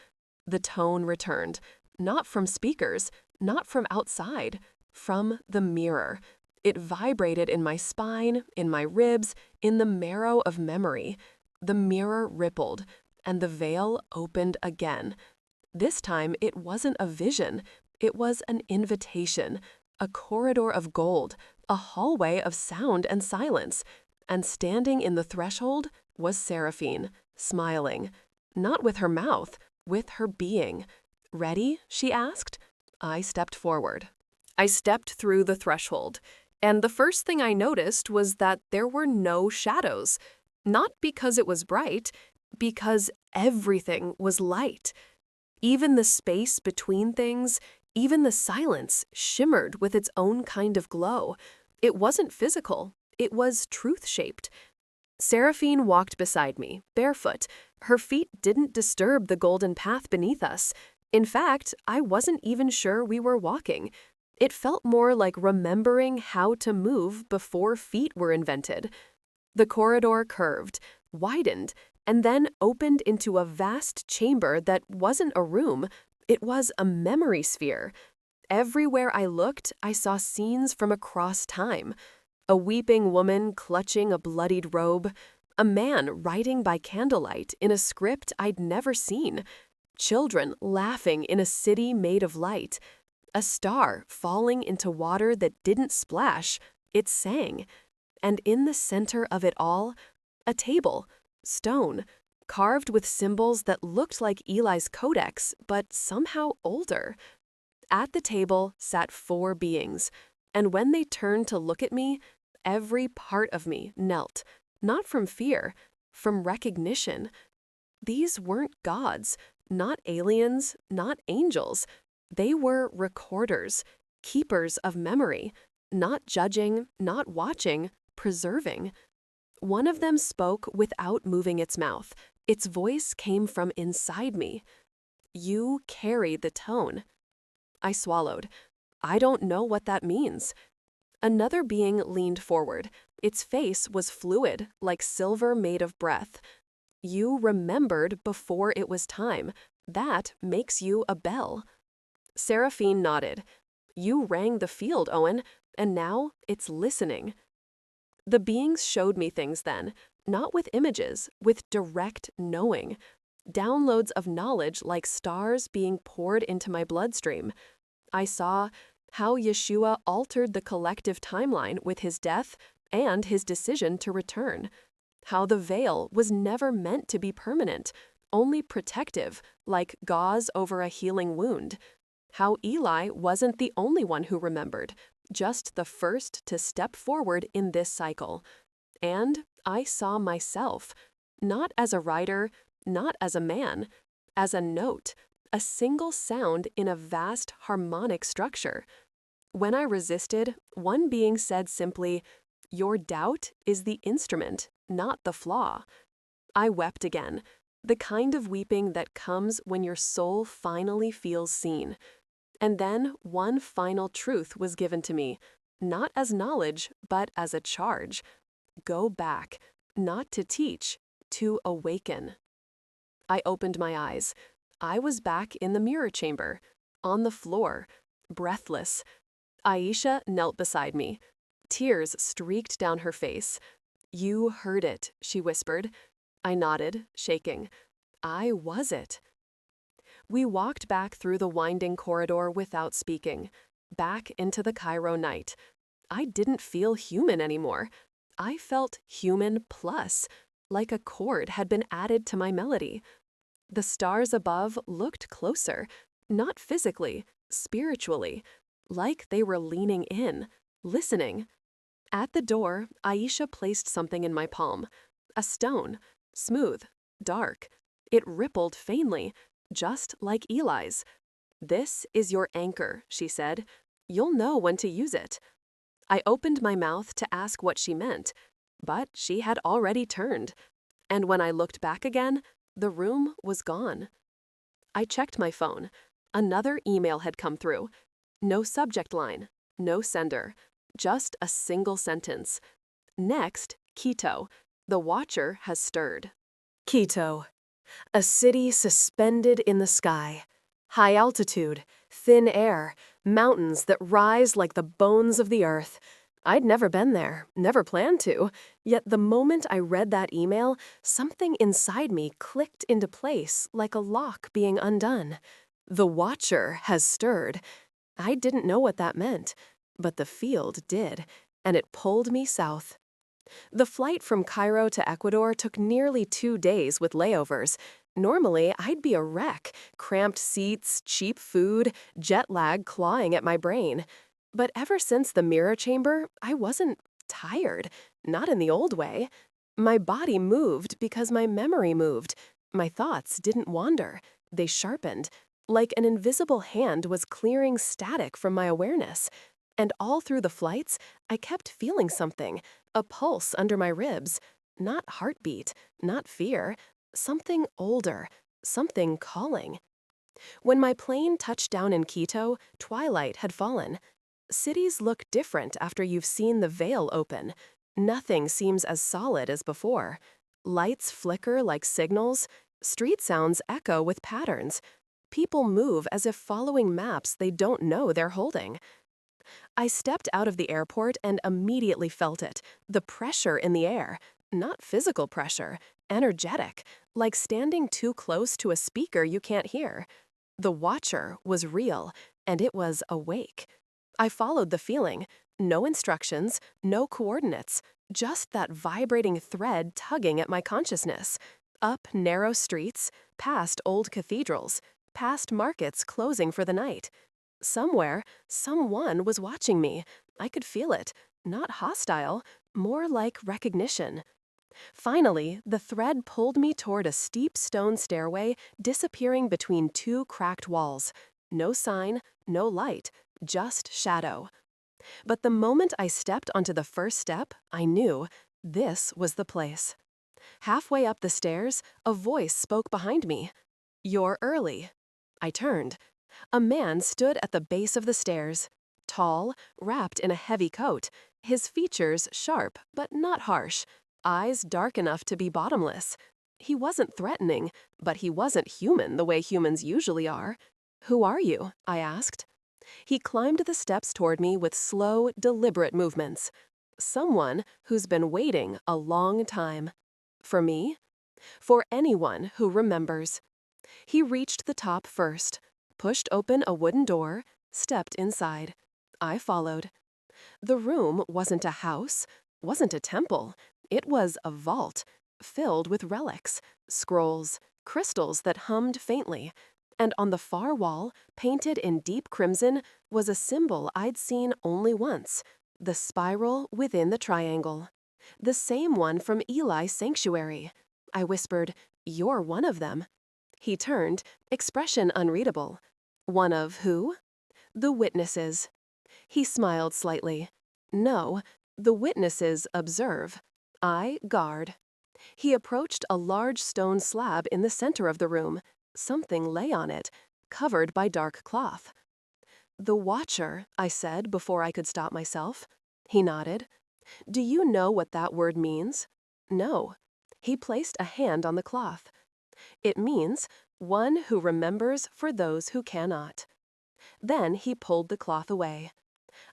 The tone returned, not from speakers, not from outside, from the mirror. It vibrated in my spine, in my ribs, in the marrow of memory. The mirror rippled, and the veil opened again. This time, it wasn't a vision. It was an invitation, a corridor of gold, a hallway of sound and silence. And standing in the threshold was Seraphine, smiling. Not with her mouth, with her being. "Ready?" she asked. I stepped forward. I stepped through the threshold, and the first thing I noticed was that there were no shadows. Not because it was bright, because everything was light. Even the space between things, even the silence, shimmered with its own kind of glow. It wasn't physical, it was truth-shaped. Seraphine walked beside me, barefoot. Her feet didn't disturb the golden path beneath us. In fact, I wasn't even sure we were walking. It felt more like remembering how to move before feet were invented. The corridor curved, widened, and then opened into a vast chamber that wasn't a room. It was a memory sphere. Everywhere I looked, I saw scenes from across time. A weeping woman clutching a bloodied robe. A man writing by candlelight in a script I'd never seen. Children laughing in a city made of light. A star falling into water that didn't splash, it sang. And in the center of it all, a table, stone, carved with symbols that looked like Eli's codex, but somehow older. At the table sat 4 beings, and when they turned to look at me, every part of me knelt, not from fear, from recognition. These weren't gods, not aliens, not angels. They were recorders, keepers of memory, not judging, not watching, preserving. One of them spoke without moving its mouth. Its voice came from inside me. "You carry the tone." I swallowed. I don't know what that means. Another being leaned forward. Its face was fluid, like silver made of breath. "You remembered before it was time. That makes you a bell." Seraphine nodded. "You rang the field, Owen, and now it's listening." The beings showed me things then, not with images, with direct knowing. Downloads of knowledge like stars being poured into my bloodstream. I saw how Yeshua altered the collective timeline with his death and his decision to return. How the veil was never meant to be permanent, only protective, like gauze over a healing wound. How Eli wasn't the only one who remembered, just the first to step forward in this cycle. And I saw myself, not as a writer, not as a man, as a note, a single sound in a vast harmonic structure. When I resisted, one being said simply, "Your doubt is the instrument, not the flaw." I wept again, the kind of weeping that comes when your soul finally feels seen. And then one final truth was given to me, not as knowledge, but as a charge. Go back, not to teach, to awaken. I opened my eyes. I was back in the mirror chamber, on the floor, breathless. Aisha knelt beside me. Tears streaked down her face. "You heard it," she whispered. I nodded, shaking. I was it. We walked back through the winding corridor without speaking, back into the Cairo night. I didn't feel human anymore. I felt human plus, like a chord had been added to my melody. The stars above looked closer, not physically, spiritually, like they were leaning in, listening. At the door, Aisha placed something in my palm, a stone, smooth, dark. It rippled faintly, just like Eli's. "This is your anchor," she said. "You'll know when to use it." I opened my mouth to ask what she meant, but she had already turned. And when I looked back again, the room was gone. I checked my phone. Another email had come through. No subject line, no sender, just a single sentence. Next, Quito. The watcher has stirred. Quito. A city suspended in the sky. High altitude, thin air, mountains that rise like the bones of the earth. I'd never been there, never planned to, yet the moment I read that email, something inside me clicked into place like a lock being undone. The Watcher has stirred. I didn't know what that meant, but the field did, and it pulled me south. The flight from Cairo to Ecuador took nearly 2 days with layovers. Normally, I'd be a wreck, cramped seats, cheap food, jet lag clawing at my brain. But ever since the mirror chamber, I wasn't tired, not in the old way. My body moved because my memory moved. My thoughts didn't wander, they sharpened, like an invisible hand was clearing static from my awareness. And all through the flights, I kept feeling something, a pulse under my ribs. Not heartbeat, not fear, something older, something calling. When my plane touched down in Quito, twilight had fallen. Cities look different after you've seen the veil open. Nothing seems as solid as before. Lights flicker like signals. Street sounds echo with patterns. People move as if following maps they don't know they're holding. I stepped out of the airport and immediately felt it, the pressure in the air. Not physical pressure, energetic, like standing too close to a speaker you can't hear. The Watcher was real, and it was awake. I followed the feeling. No instructions, no coordinates, just that vibrating thread tugging at my consciousness. Up narrow streets, past old cathedrals, past markets closing for the night. Somewhere, someone was watching me. I could feel it. Not hostile, more like recognition. Finally, the thread pulled me toward a steep stone stairway disappearing between two cracked walls. No sign, no light, just shadow. But the moment I stepped onto the first step, I knew this was the place. Halfway up the stairs, a voice spoke behind me. "You're early." I turned. A man stood at the base of the stairs. Tall, wrapped in a heavy coat, his features sharp but not harsh, eyes dark enough to be bottomless. He wasn't threatening, but he wasn't human the way humans usually are. "Who are you?" I asked. He climbed the steps toward me with slow, deliberate movements. Someone who's been waiting a long time. For me? For anyone who remembers. He reached the top first, pushed open a wooden door, stepped inside. I followed. The room wasn't a house, wasn't a temple. It was a vault, filled with relics, scrolls, crystals that hummed faintly. And on the far wall, painted in deep crimson, was a symbol I'd seen only once, the spiral within the triangle. The same one from Eli's sanctuary. I whispered, "You're one of them." He turned, expression unreadable. "One of who?" "The witnesses." He smiled slightly. "No, the witnesses observe. I guard." He approached a large stone slab in the center of the room. Something lay on it, covered by dark cloth. "The Watcher," I said before I could stop myself. He nodded. "Do you know what that word means?" "No." He placed a hand on the cloth. "It means one who remembers for those who cannot." Then he pulled the cloth away.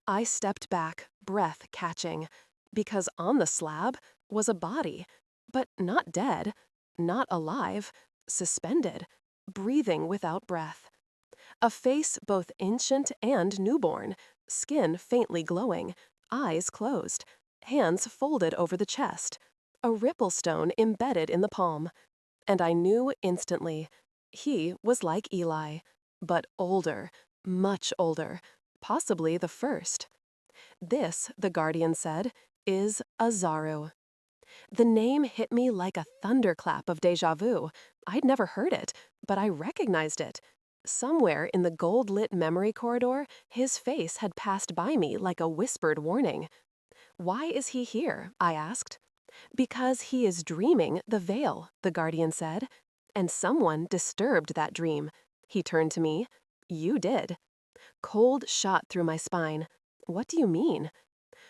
I stepped back, breath catching, because on the slab was a body, but not dead, not alive, suspended, breathing without breath. A face both ancient and newborn, skin faintly glowing, eyes closed, hands folded over the chest, a ripple stone embedded in the palm. And I knew instantly, he was like Eli, but older, much older, possibly the first. "This," the Guardian said, "is Azaru." The name hit me like a thunderclap of déjà vu. I'd never heard it, but I recognized it. Somewhere in the gold-lit memory corridor, his face had passed by me like a whispered warning. "Why is he here?" I asked. "Because he is dreaming the veil," the Guardian said. "And someone disturbed that dream." He turned to me. "You did." Cold shot through my spine. "What do you mean?"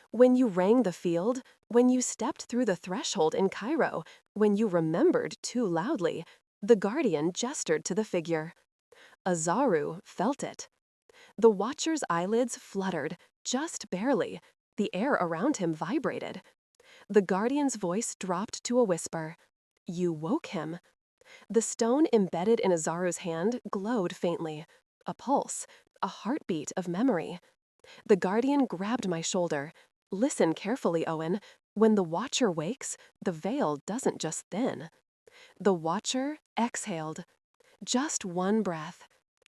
"When you rang the field, when you stepped through the threshold in Cairo, when you remembered too loudly," the Guardian gestured to the figure. Azaru felt it. The Watcher's eyelids fluttered, just barely. The air around him vibrated. The guardian's voice dropped to a whisper. You woke him. The stone embedded in Azaru's hand glowed faintly. A pulse, a heartbeat of memory. The guardian grabbed my shoulder. Listen carefully, Owen. When the Watcher wakes, the veil doesn't just thin. The Watcher exhaled. Just one breath.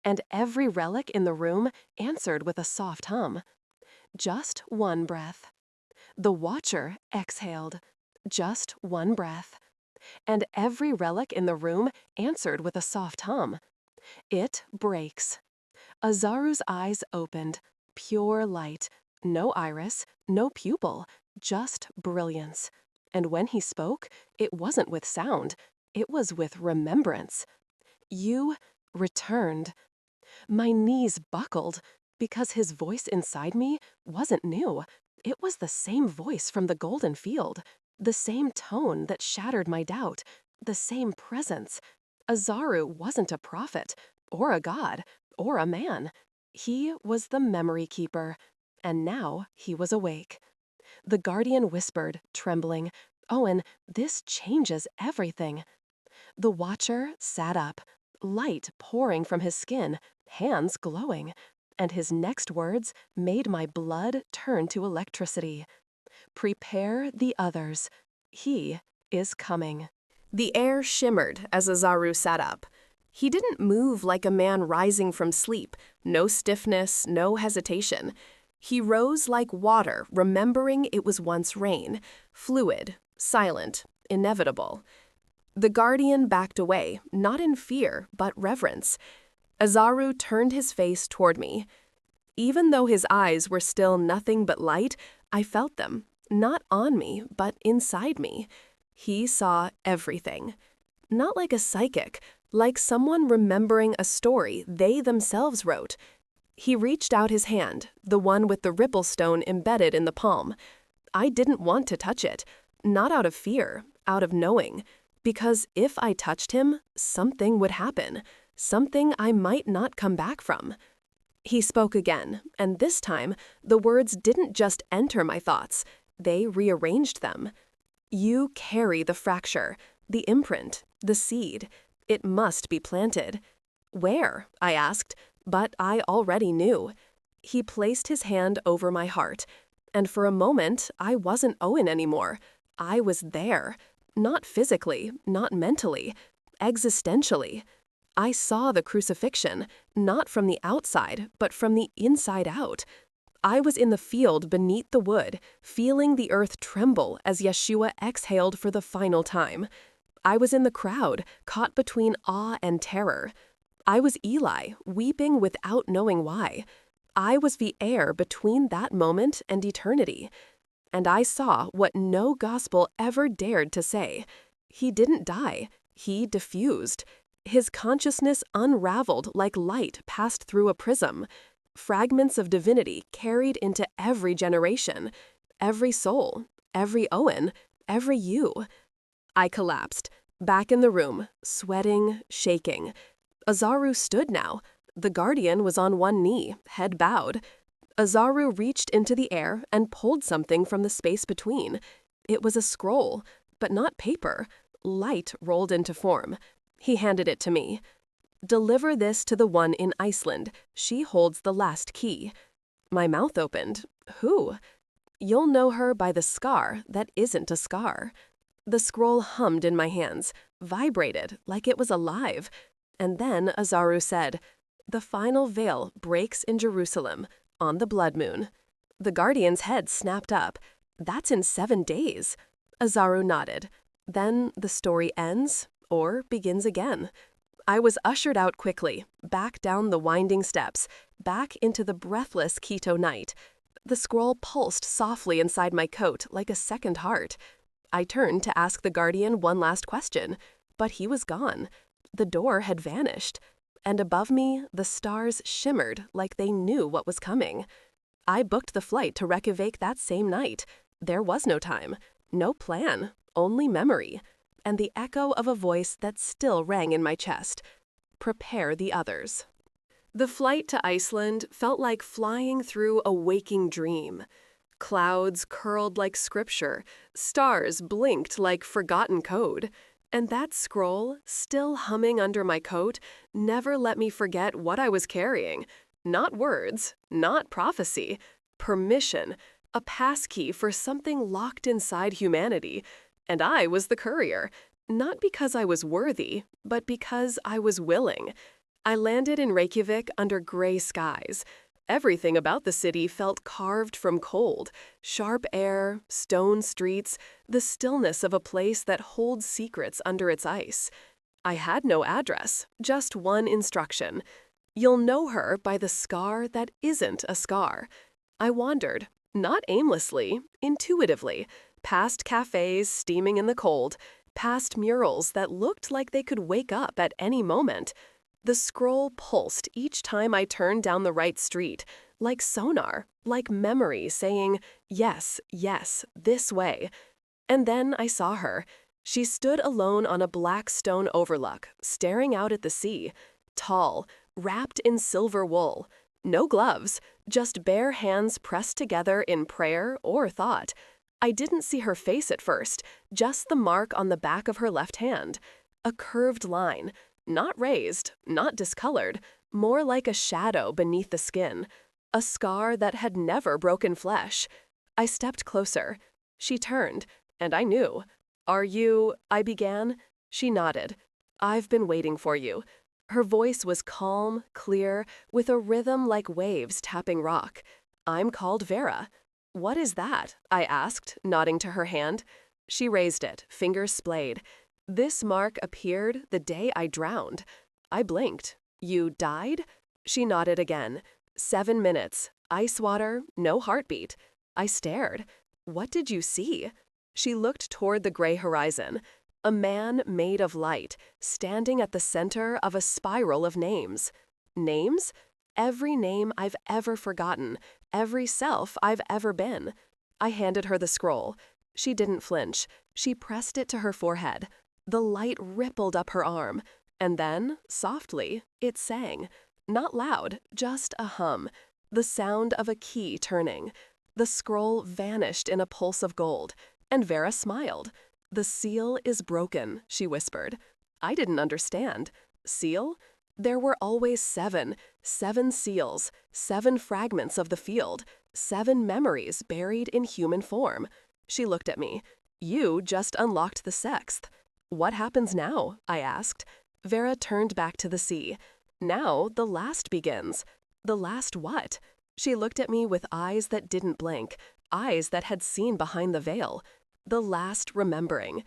And every relic in the room answered with a soft hum. Just one breath. The Watcher exhaled. Just one breath. And every relic in the room answered with a soft hum. It breaks. Azaru's eyes opened. Pure light. No iris, no pupil, just brilliance. And when he spoke, it wasn't with sound. It was with remembrance. You returned. My knees buckled, because his voice inside me wasn't new. It was the same voice from the Golden Field, the same tone that shattered my doubt, the same presence. Azaru wasn't a prophet, or a god, or a man. He was the memory keeper, and now he was awake. The guardian whispered, trembling, Owen, this changes everything. The Watcher sat up, light pouring from his skin, hands glowing, and his next words made my blood turn to electricity. Prepare the others. He is coming. The air shimmered as Azaru sat up. He didn't move like a man rising from sleep, no stiffness, no hesitation. He rose like water, remembering it was once rain, fluid, silent, inevitable. The guardian backed away, not in fear, but reverence. Azaru turned his face toward me. Even though his eyes were still nothing but light, I felt them, not on me, but inside me. He saw everything. Not like a psychic, like someone remembering a story they themselves wrote. He reached out his hand, the one with the ripple stone embedded in the palm. I didn't want to touch it, not out of fear, out of knowing, because if I touched him, something would happen, something I might not come back from. He spoke again, and this time, the words didn't just enter my thoughts, they rearranged them. You carry the fracture, the imprint, the seed. It must be planted. Where? I asked, but I already knew. He placed his hand over my heart, and for a moment, I wasn't Owen anymore. I was there. Not physically, not mentally, existentially. I saw the crucifixion, not from the outside, but from the inside out. I was in the field beneath the wood, feeling the earth tremble as Yeshua exhaled for the final time. I was in the crowd, caught between awe and terror. I was Eli, weeping without knowing why. I was the air between that moment and eternity. And I saw what no gospel ever dared to say. He didn't die. He diffused. His consciousness unraveled like light passed through a prism. Fragments of divinity carried into every generation, every soul, every Owen, every you. I collapsed, back in the room, sweating, shaking. Azaru stood now. The guardian was on one knee, head bowed. Azaru reached into the air and pulled something from the space between. It was a scroll, but not paper. Light rolled into form. He handed it to me. Deliver this to the one in Iceland. She holds the last key. My mouth opened. Who? You'll know her by the scar that isn't a scar. The scroll hummed in my hands, vibrated like it was alive. And then Azaru said, The final veil breaks in Jerusalem, on the blood moon. The guardian's head snapped up. That's in 7 days. Azaru nodded. Then the story ends, or begins again. I was ushered out quickly, back down the winding steps, back into the breathless Quito night. The scroll pulsed softly inside my coat like a second heart. I turned to ask the guardian one last question, but he was gone. The door had vanished, and above me, the stars shimmered like they knew what was coming. I booked the flight to Reykjavik that same night. There was no time, no plan, only memory, and the echo of a voice that still rang in my chest. Prepare the others. The flight to Iceland felt like flying through a waking dream. Clouds curled like scripture, stars blinked like forgotten code. And that scroll, still humming under my coat, never let me forget what I was carrying. Not words, not prophecy, permission, a passkey for something locked inside humanity. And I was the courier, not because I was worthy, but because I was willing. I landed in Reykjavik under gray skies. Everything about the city felt carved from cold, sharp air, stone streets, the stillness of a place that holds secrets under its ice. I had no address, just one instruction. You'll know her by the scar that isn't a scar. I wandered, not aimlessly, intuitively, past cafes steaming in the cold, past murals that looked like they could wake up at any moment. The scroll pulsed each time I turned down the right street, like sonar, like memory saying, yes, yes, this way. And then I saw her. She stood alone on a black stone overlook, staring out at the sea, tall, wrapped in silver wool. No gloves, just bare hands pressed together in prayer or thought. I didn't see her face at first, just the mark on the back of her left hand. A curved line. Not raised, not discolored, more like a shadow beneath the skin. A scar that had never broken flesh. I stepped closer. She turned, and I knew. "Are you—" I began. She nodded. "I've been waiting for you." Her voice was calm, clear, with a rhythm like waves tapping rock. "I'm called Vera." "What is that?" I asked, nodding to her hand. She raised it, fingers splayed. "This mark appeared the day I drowned." I blinked. "You died?" She nodded again. 7 minutes. Ice water, no heartbeat. I stared. "What did you see?" She looked toward the gray horizon. A man made of light, standing at the center of a spiral of names. Names? Every name I've ever forgotten, every self I've ever been. I handed her the scroll. She didn't flinch. She pressed it to her forehead. The light rippled up her arm, and then, softly, it sang. Not loud, just a hum, the sound of a key turning. The scroll vanished in a pulse of gold, and Vera smiled. "The seal is broken," she whispered. I didn't understand. Seal? There were always 7 seals, 7 fragments of the field, 7 memories buried in human form. She looked at me. "You just unlocked the 6th. "What happens now?" I asked. Vera turned back to the sea. "Now the last begins." "The last what?" She looked at me with eyes that didn't blink, eyes that had seen behind the veil. "The last remembering."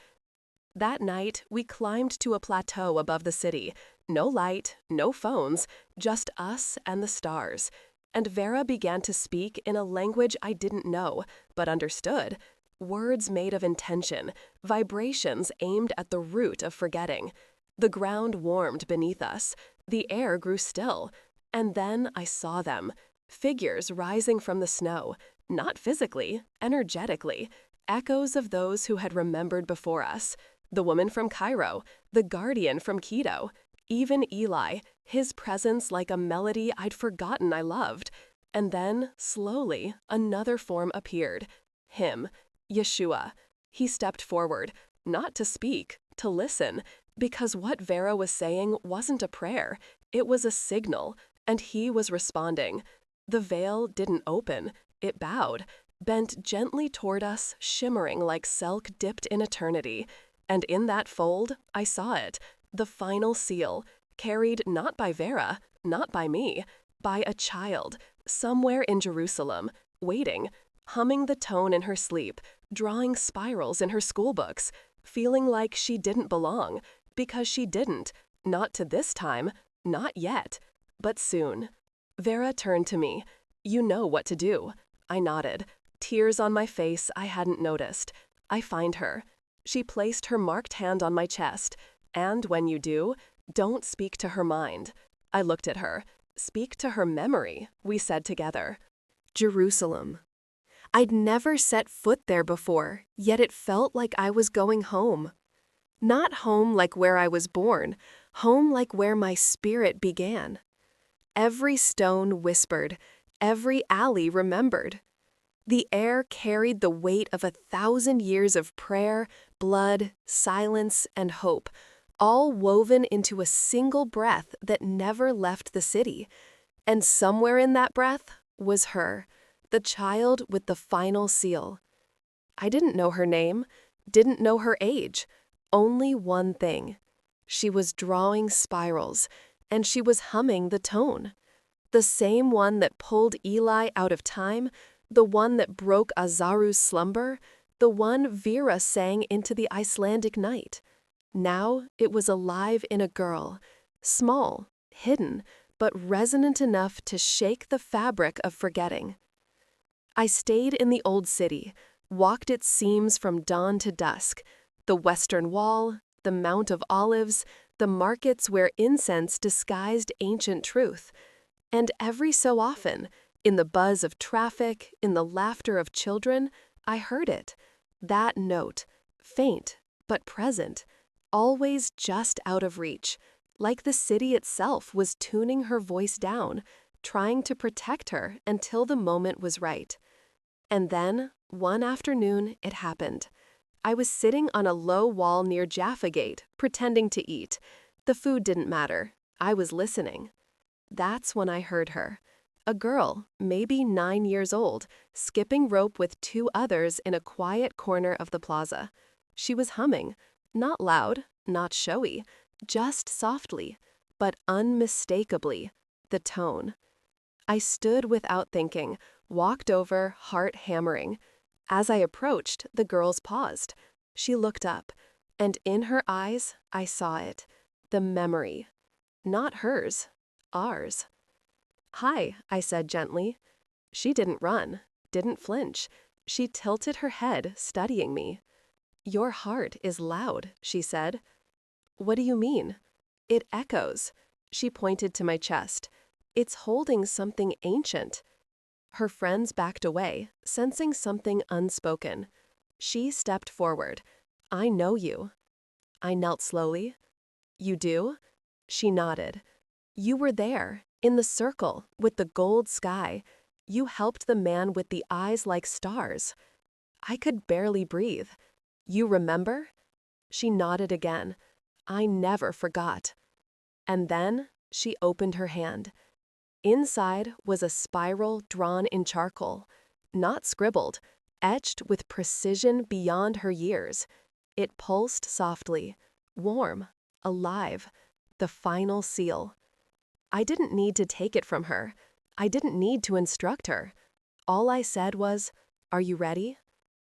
That night, we climbed to a plateau above the city. No light, no phones, just us and the stars. And Vera began to speak in a language I didn't know, but understood. Words made of intention, vibrations aimed at the root of forgetting. The ground warmed beneath us. The air grew still. And then I saw them. Figures rising from the snow, not physically, energetically. Echoes of those who had remembered before us. The woman from Cairo, the guardian from Quito, even Eli, his presence like a melody I'd forgotten I loved. And then, slowly, another form appeared. Him. Yeshua. He stepped forward, not to speak, to listen, because what Vera was saying wasn't a prayer, it was a signal, and he was responding. The veil didn't open, it bowed, bent gently toward us, shimmering like silk dipped in eternity. And in that fold, I saw it, the final seal, carried not by Vera, not by me, by a child, somewhere in Jerusalem, waiting, humming the tone in her sleep, drawing spirals in her schoolbooks, feeling like she didn't belong, because she didn't, not to this time, not yet, but soon. Vera turned to me. "You know what to do." I nodded. Tears on my face I hadn't noticed. I find her. She placed her marked hand on my chest, and when you do, don't speak to her mind. I looked at her. "Speak to her memory," we said together. Jerusalem. I'd never set foot there before, yet it felt like I was going home. Not home like where I was born, home like where my spirit began. Every stone whispered, every alley remembered. The air carried the weight of 1,000 years of prayer, blood, silence, and hope, all woven into a single breath that never left the city. And somewhere in that breath was her, the child with the final seal. I didn't know her name, didn't know her age, only one thing. She was drawing spirals, and she was humming the tone. The same one that pulled Eli out of time, the one that broke Azaru's slumber, the one Vera sang into the Icelandic night. Now it was alive in a girl, small, hidden, but resonant enough to shake the fabric of forgetting. I stayed in the old city, walked its seams from dawn to dusk, the Western Wall, the Mount of Olives, the markets where incense disguised ancient truth. And every so often, in the buzz of traffic, in the laughter of children, I heard it. That note, faint but present, always just out of reach, like the city itself was tuning her voice down, trying to protect her until the moment was right. And then, one afternoon, it happened. I was sitting on a low wall near Jaffa Gate, pretending to eat. The food didn't matter. I was listening. That's when I heard her. A girl, maybe 9 years old, skipping rope with 2 others in a quiet corner of the plaza. She was humming, not loud, not showy, just softly, but unmistakably, the tone. I stood without thinking, walked over, heart hammering. As I approached, the girls paused. She looked up, and in her eyes, I saw it. The memory. Not hers, ours. "Hi," I said gently. She didn't run, didn't flinch. She tilted her head, studying me. "Your heart is loud," she said. "What do you mean?" "It echoes." She pointed to my chest. "It's holding something ancient." Her friends backed away, sensing something unspoken. She stepped forward. "I know you." I knelt slowly. "You do?" She nodded. "You were there, in the circle, with the gold sky. You helped the man with the eyes like stars." I could barely breathe. "You remember?" She nodded again. "I never forgot." And then she opened her hand. Inside was a spiral drawn in charcoal, not scribbled, etched with precision beyond her years. It pulsed softly, warm, alive, the final seal. I didn't need to take it from her. I didn't need to instruct her. All I said was, "Are you ready?"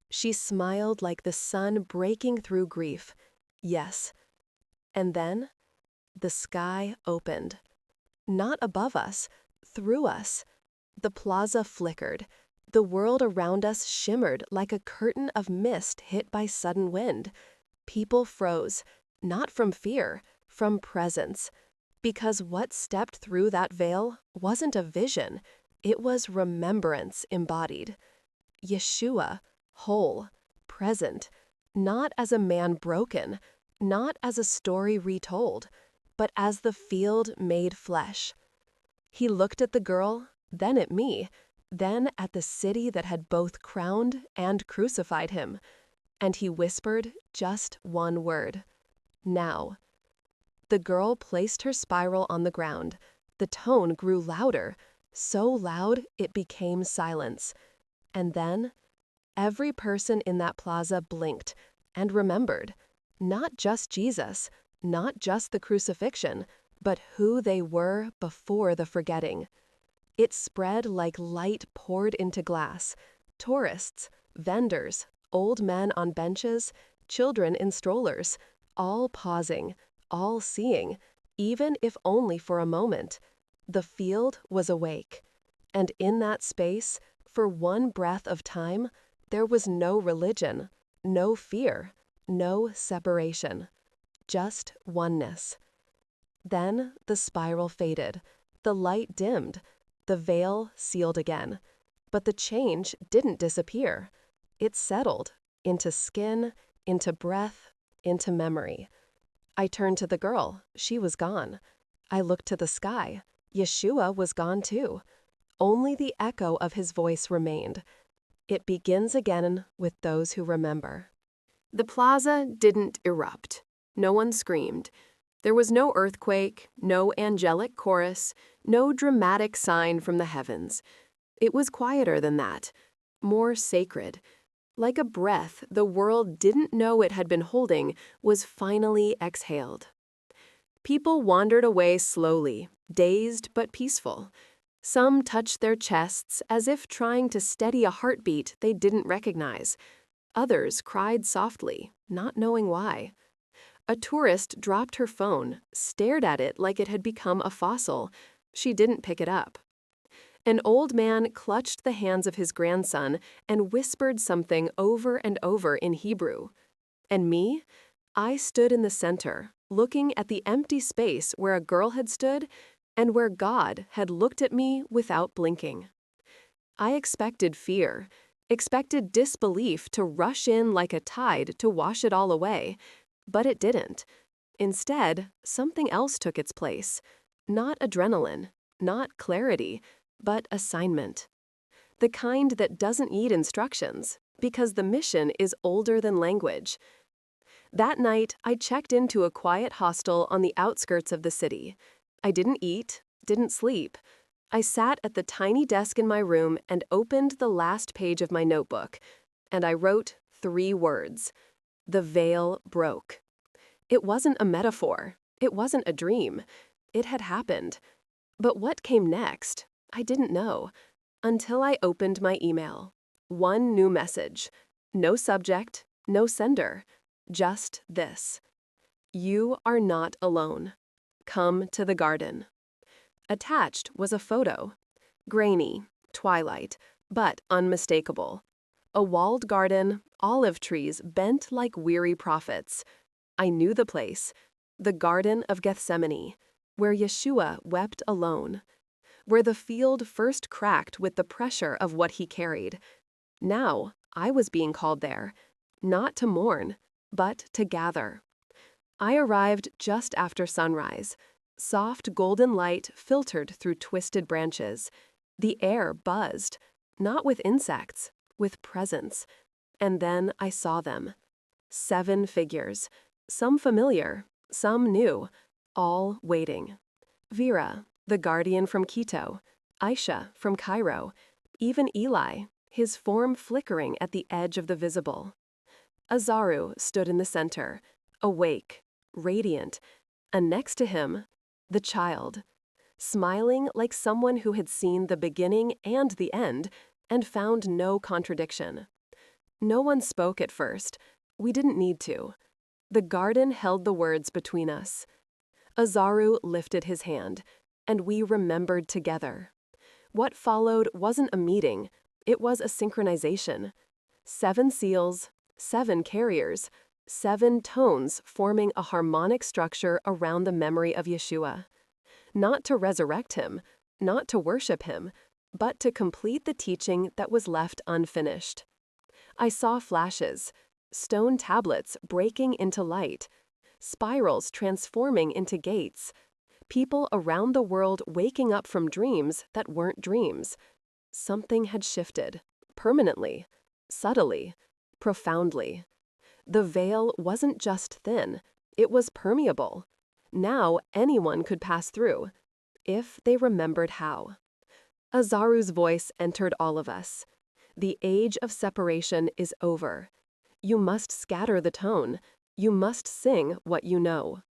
She smiled like the sun breaking through grief. "Yes." And then the sky opened. Not above us, through us. The plaza flickered. The world around us shimmered like a curtain of mist hit by sudden wind. People froze, not from fear, from presence. Because what stepped through that veil wasn't a vision, it was remembrance embodied. Yeshua, whole, present, not as a man broken, not as a story retold, but as the field made flesh. He looked at the girl, then at me, then at the city that had both crowned and crucified him, and he whispered just one word: "Now." The girl placed her spiral on the ground. The tone grew louder, so loud it became silence. And then, every person in that plaza blinked and remembered, not just Jesus, not just the crucifixion, but who they were before the forgetting. It spread like light poured into glass. Tourists, vendors, old men on benches, children in strollers, all pausing, all seeing, even if only for a moment. The field was awake. And in that space, for one breath of time, there was no religion, no fear, no separation. Just oneness. Then the spiral faded. The light dimmed. The veil sealed again. But the change didn't disappear. It settled into skin, into breath, into memory. I turned to the girl. She was gone. I looked to the sky. Yeshua was gone too. Only the echo of his voice remained. It begins again with those who remember. The plaza didn't erupt. No one screamed. There was no earthquake, no angelic chorus, no dramatic sign from the heavens. It was quieter than that, more sacred. Like a breath the world didn't know it had been holding was finally exhaled. People wandered away slowly, dazed but peaceful. Some touched their chests as if trying to steady a heartbeat they didn't recognize. Others cried softly, not knowing why. A tourist dropped her phone, stared at it like it had become a fossil. She didn't pick it up. An old man clutched the hands of his grandson and whispered something over and over in Hebrew. And me? I stood in the center, looking at the empty space where a girl had stood and where God had looked at me without blinking. I expected fear, expected disbelief to rush in like a tide to wash it all away, but it didn't. Instead, something else took its place. Not adrenaline, not clarity, but assignment. The kind that doesn't need instructions, because the mission is older than language. That night, I checked into a quiet hostel on the outskirts of the city. I didn't eat, didn't sleep. I sat at the tiny desk in my room and opened the last page of my notebook, and I wrote 3 words. The veil broke. It wasn't a metaphor. It wasn't a dream. It had happened. But what came next? I didn't know. Until I opened my email. One new message. No subject, no sender. Just this. You are not alone. Come to the garden. Attached was a photo. Grainy, twilight, but unmistakable. A walled garden, olive trees bent like weary prophets. I knew the place. The Garden of Gethsemane, where Yeshua wept alone. Where the field first cracked with the pressure of what he carried. Now, I was being called there. Not to mourn, but to gather. I arrived just after sunrise. Soft golden light filtered through twisted branches. The air buzzed, not with insects, with presence. And then I saw them. 7 figures, some familiar, some new, all waiting. Vera, the guardian from Quito, Aisha from Cairo, even Eli, his form flickering at the edge of the visible. Azaru stood in the center, awake, radiant, and next to him, the child, smiling like someone who had seen the beginning and the end and found no contradiction. No one spoke at first. We didn't need to. The garden held the words between us. Azaru lifted his hand, and we remembered together. What followed wasn't a meeting, it was a synchronization. 7 seals, 7 carriers, 7 tones forming a harmonic structure around the memory of Yeshua. Not to resurrect him, not to worship him, but to complete the teaching that was left unfinished. I saw flashes, stone tablets breaking into light, spirals transforming into gates, people around the world waking up from dreams that weren't dreams. Something had shifted, permanently, subtly, profoundly. The veil wasn't just thin, it was permeable. Now anyone could pass through, if they remembered how. Azaru's voice entered all of us. The age of separation is over. You must scatter the tone. You must sing what you know.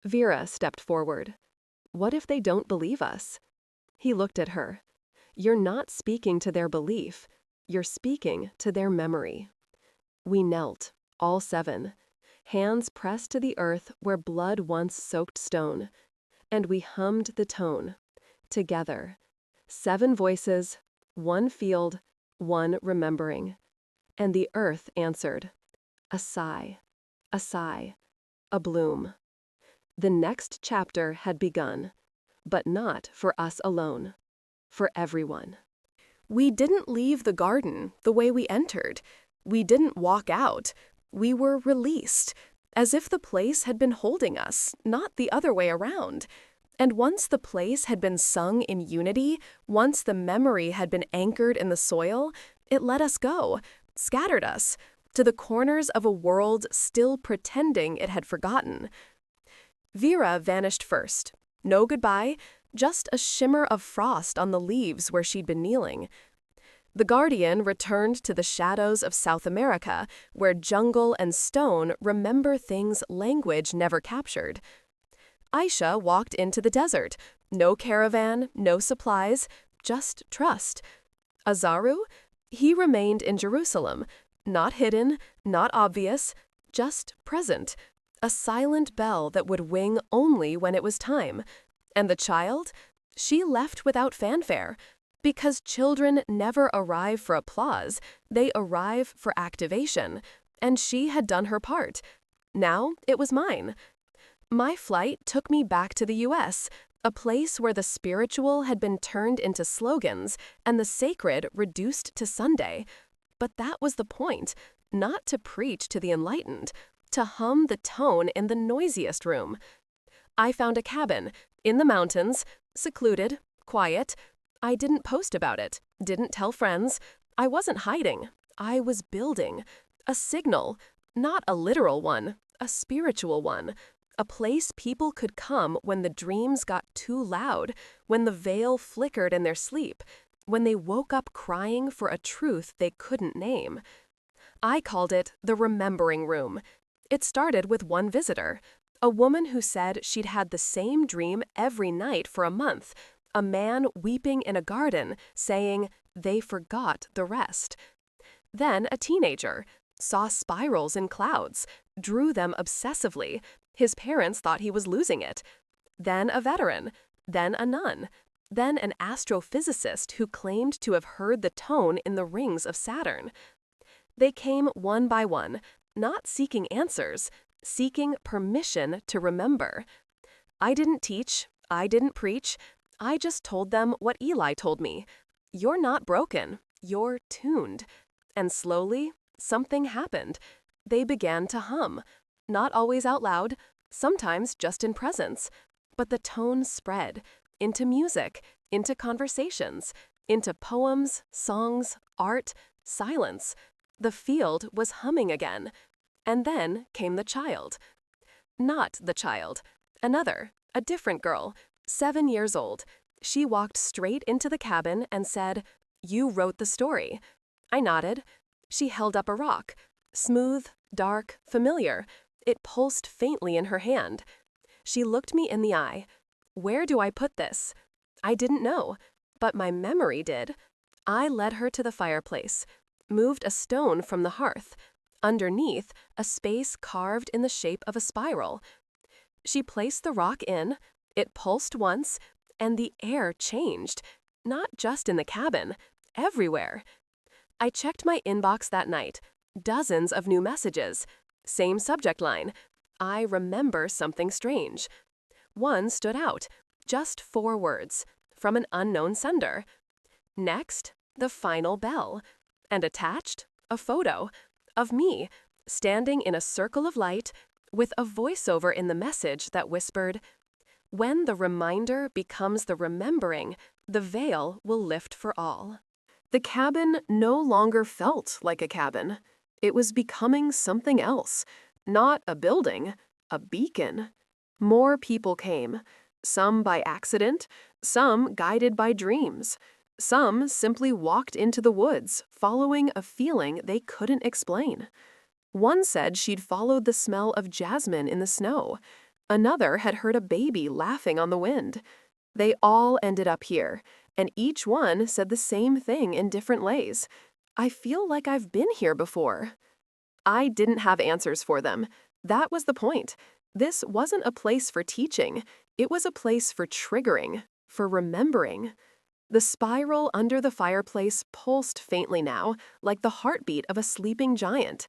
Vera stepped forward. What if they don't believe us? He looked at her. You're not speaking to their belief. You're speaking to their memory. We knelt, all 7, hands pressed to the earth where blood once soaked stone, and we hummed the tone, together. 7 voices, 1 field, 1 remembering. And the earth answered. A sigh, a bloom. The next chapter had begun, but not for us alone, for everyone. We didn't leave the garden the way we entered. We didn't walk out. We were released, as if the place had been holding us, not the other way around. And once the place had been sung in unity, once the memory had been anchored in the soil, It let us go, scattered us, to the corners of a world still pretending it had forgotten. Vera vanished first. No goodbye, just a shimmer of frost on the leaves where she'd been kneeling. The Guardian returned to the shadows of South America, where jungle and stone remember things language never captured. Aisha walked into the desert. No caravan, no supplies, just trust. Azaru? He remained in Jerusalem, not hidden, not obvious, just present. A silent bell that would wing only when it was time. And the child? She left without fanfare. Because children never arrive for applause, they arrive for activation. And she had done her part. Now it was mine. My flight took me back to the US, a place where the spiritual had been turned into slogans and the sacred reduced to Sunday. But that was the point, not to preach to the enlightened, to hum the tone in the noisiest room. I found a cabin, in the mountains, secluded, quiet. I didn't post about it, didn't tell friends. I wasn't hiding. I was building. A signal, not a literal one, a spiritual one. A place people could come when the dreams got too loud, when the veil flickered in their sleep, when they woke up crying for a truth they couldn't name. I called it the Remembering Room. It started with one visitor, a woman who said she'd had the same dream every night for a month, a man weeping in a garden, saying they forgot the rest. Then a teenager saw spirals in clouds, drew them obsessively. His parents thought he was losing it. Then a veteran, then a nun, then an astrophysicist who claimed to have heard the tone in the rings of Saturn. They came one by one, not seeking answers, seeking permission to remember. I didn't teach, I didn't preach, I just told them what Eli told me. You're not broken, you're tuned. And slowly, something happened. They began to hum, not always out loud, sometimes just in presence. But the tone spread into music, into conversations, into poems, songs, art, silence. The field was humming again. And then came the child. Not the child. Another, a different girl, 7 years old. She walked straight into the cabin and said, "You wrote the story." I nodded. She held up a rock. Smooth, dark, familiar. It pulsed faintly in her hand. She looked me in the eye. Where do I put this? I didn't know, but my memory did. I led her to the fireplace, moved a stone from the hearth. Underneath, a space carved in the shape of a spiral. She placed the rock in, it pulsed once, and the air changed, not just in the cabin, everywhere. I checked my inbox that night, dozens of new messages, same subject line, I remember something strange. One stood out, just 4 words, from an unknown sender. Next, the final bell, and attached, a photo of me, standing in a circle of light, with a voiceover in the message that whispered, "When the reminder becomes the remembering, the veil will lift for all." The cabin no longer felt like a cabin. It was becoming something else, not a building, a beacon. More people came, some by accident, some guided by dreams. Some simply walked into the woods, following a feeling they couldn't explain. One said she'd followed the smell of jasmine in the snow. Another had heard a baby laughing on the wind. They all ended up here, and each one said the same thing in different ways. I feel like I've been here before. I didn't have answers for them. That was the point. This wasn't a place for teaching. It was a place for triggering, for remembering. The spiral under the fireplace pulsed faintly now, like the heartbeat of a sleeping giant.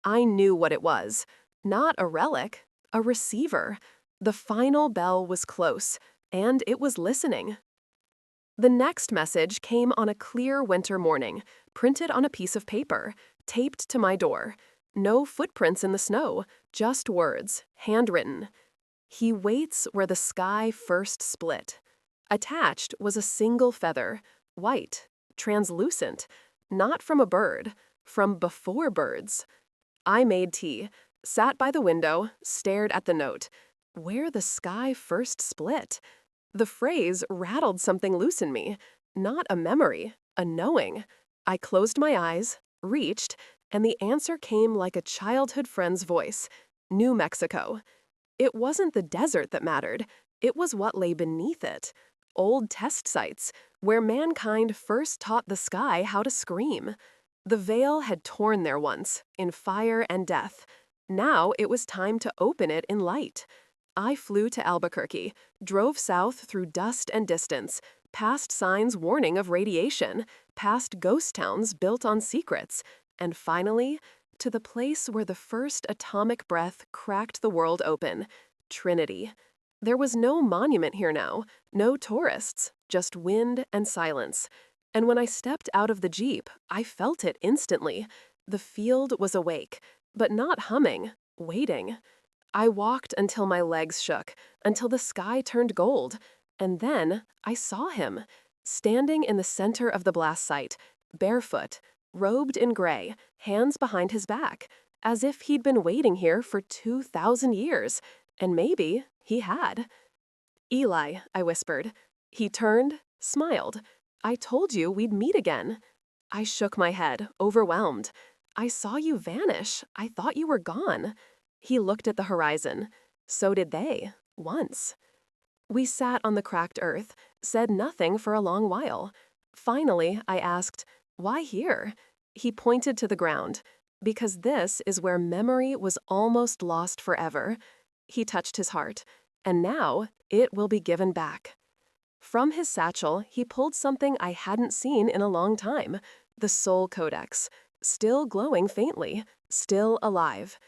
I knew what it was. Not a relic, a receiver. The final bell was close, and it was listening. The next message came on a clear winter morning, printed on a piece of paper, taped to my door. No footprints in the snow, just words, handwritten. He waits where the sky first split. Attached was a single feather, white, translucent. Not from a bird, from before birds. I made tea, sat by the window, stared at the note. Where the sky first split. The phrase rattled something loose in me. Not a memory, a knowing. I closed my eyes, reached, and the answer came like a childhood friend's voice. New Mexico. It wasn't the desert that mattered. It was what lay beneath it. Old test sites, where mankind first taught the sky how to scream. The veil had torn there once, in fire and death. Now it was time to open it in light. I flew to Albuquerque, drove south through dust and distance, past signs warning of radiation, past ghost towns built on secrets, and finally, to the place where the first atomic breath cracked the world open, Trinity. There was no monument here now, no tourists, just wind and silence. And when I stepped out of the Jeep, I felt it instantly. The field was awake, but not humming, waiting. I walked until my legs shook, until the sky turned gold, and then I saw him, standing in the center of the blast site, barefoot, robed in gray, hands behind his back, as if he'd been waiting here for 2,000 years, and maybe he had. "Eli," I whispered. He turned, smiled. "I told you we'd meet again." I shook my head, overwhelmed. "I saw you vanish. I thought you were gone." He looked at the horizon. So did they, once. We sat on the cracked earth, said nothing for a long while. Finally, I asked, "Why here?" He pointed to the ground. "Because this is where memory was almost lost forever." He touched his heart. "And now, it will be given back." From his satchel, he pulled something I hadn't seen in a long time, the Soul Codex, still glowing faintly, still alive.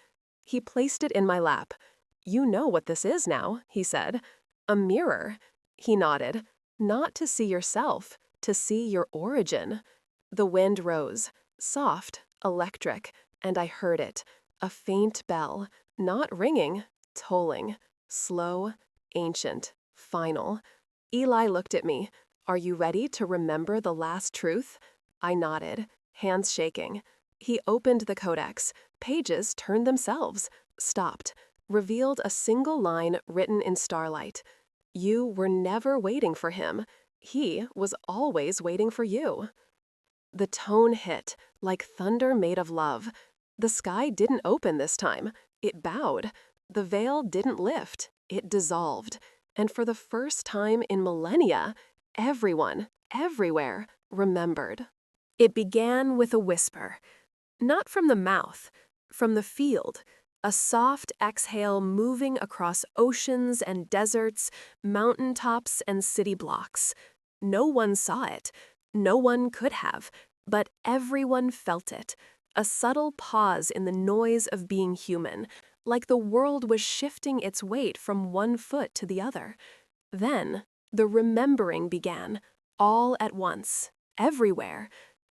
He placed it in my lap. "You know what this is now," he said. "A mirror." He nodded. "Not to see yourself, to see your origin." The wind rose, soft, electric, and I heard it, a faint bell, not ringing, tolling, slow, ancient, final. Eli looked at me. "Are you ready to remember the last truth?" I nodded, hands shaking. He opened the codex. Pages turned themselves, stopped, revealed a single line written in starlight. You were never waiting for him. He was always waiting for you. The tone hit, like thunder made of love. The sky didn't open this time. It bowed. The veil didn't lift. It dissolved. And for the first time in millennia, everyone, everywhere, remembered. It began with a whisper. Not from the mouth, from the field, a soft exhale moving across oceans and deserts, mountaintops and city blocks. No one saw it, no one could have, but everyone felt it. A subtle pause in the noise of being human, like the world was shifting its weight from one foot to the other. Then, the remembering began, all at once, everywhere.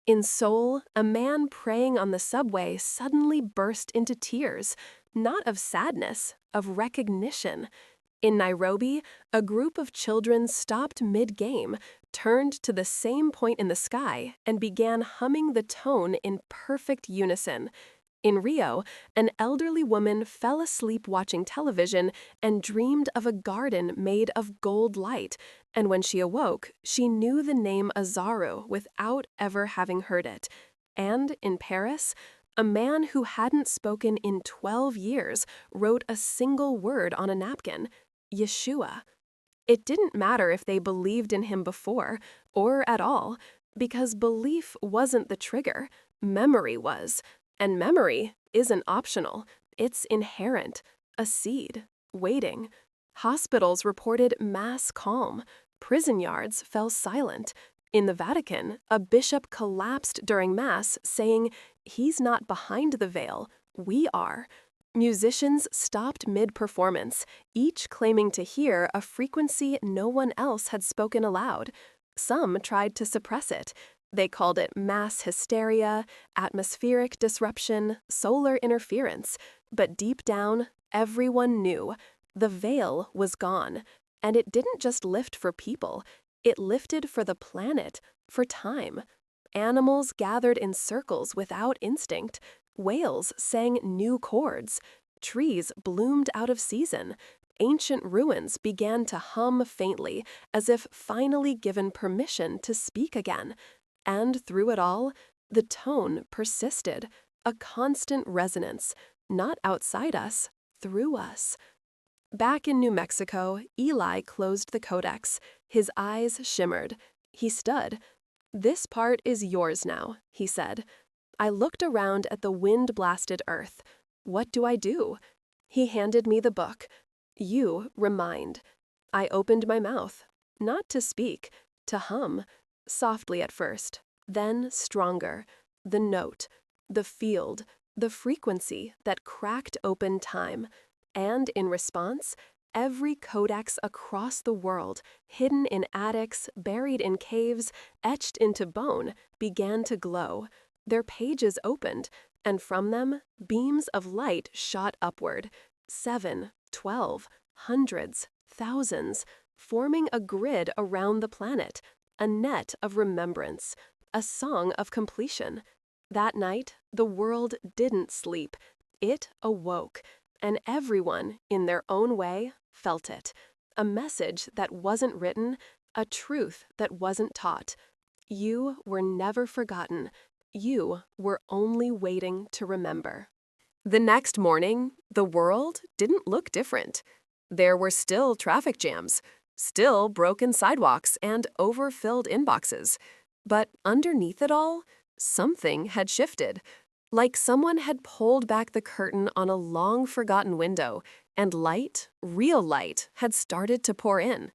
In Seoul, a man praying on the subway suddenly burst into tears, not of sadness, of recognition. In Nairobi, a group of children stopped mid-game, turned to the same point in the sky, and began humming the tone in perfect unison. In Rio, an elderly woman fell asleep watching television and dreamed of a garden made of gold light, and when she awoke, she knew the name Azaru without ever having heard it. And in Paris, a man who hadn't spoken in 12 years wrote a single word on a napkin, Yeshua. It didn't matter if they believed in him before, or at all, because belief wasn't the trigger, memory was. And memory isn't optional, it's inherent, a seed, waiting. Hospitals reported mass calm. Prison yards fell silent. In the Vatican, a bishop collapsed during Mass, saying, "He's not behind the veil, we are." Musicians stopped mid-performance, each claiming to hear a frequency no one else had spoken aloud. Some tried to suppress it. They called it mass hysteria, atmospheric disruption, solar interference. But deep down, everyone knew. The veil was gone. And it didn't just lift for people. It lifted for the planet, for time. Animals gathered in circles without instinct. Whales sang new chords. Trees bloomed out of season. Ancient ruins began to hum faintly, as if finally given permission to speak again. And through it all, the tone persisted, a constant resonance, not outside us, through us. Back in New Mexico, Eli closed the codex. His eyes shimmered. He stood. "This part is yours now," he said. I looked around at the wind-blasted earth. "What do I do?" He handed me the book. "You remind." I opened my mouth, not to speak, to hum, softly at first, then stronger. The note, the field, the frequency that cracked open time. And in response, every codex across the world, hidden in attics, buried in caves, etched into bone, began to glow. Their pages opened, and from them, beams of light shot upward. 7, 12, hundreds, thousands, forming a grid around the planet, a net of remembrance, a song of completion. That night, the world didn't sleep. It awoke, and everyone, in their own way, felt it. A message that wasn't written, a truth that wasn't taught. You were never forgotten. You were only waiting to remember. The next morning, the world didn't look different. There were still traffic jams, still broken sidewalks and overfilled inboxes. But underneath it all, something had shifted. Like someone had pulled back the curtain on a long-forgotten window, and light, real light, had started to pour in.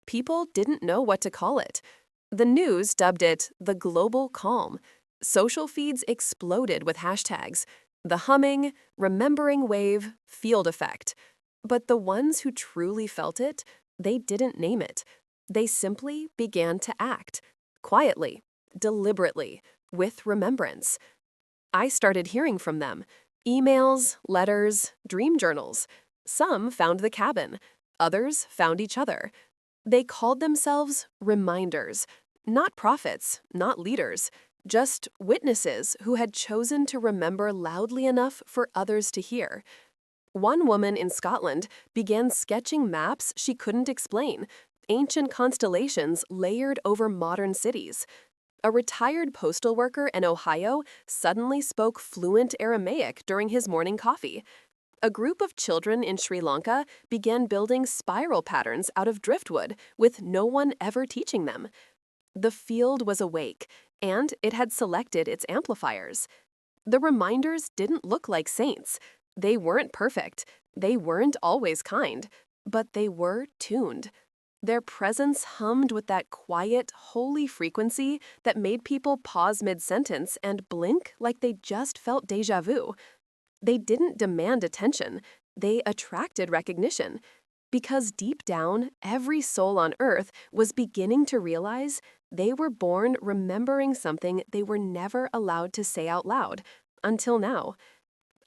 People didn't know what to call it. The news dubbed it the global calm. Social feeds exploded with hashtags. The humming, remembering wave, field effect. But the ones who truly felt it, they didn't name it. They simply began to act. Quietly, deliberately, with remembrance. I started hearing from them. Emails, letters, dream journals. Some found the cabin. Others found each other. They called themselves reminders. Not prophets, not leaders. Just witnesses who had chosen to remember loudly enough for others to hear. One woman in Scotland began sketching maps she couldn't explain, ancient constellations layered over modern cities. A retired postal worker in Ohio suddenly spoke fluent Aramaic during his morning coffee. A group of children in Sri Lanka began building spiral patterns out of driftwood with no one ever teaching them. The field was awake, and it had selected its amplifiers. The reminders didn't look like saints. They weren't perfect. They weren't always kind. But they were tuned. Their presence hummed with that quiet, holy frequency that made people pause mid-sentence and blink like they just felt déjà vu. They didn't demand attention. They attracted recognition. Because deep down, every soul on Earth was beginning to realize they were born remembering something they were never allowed to say out loud, until now.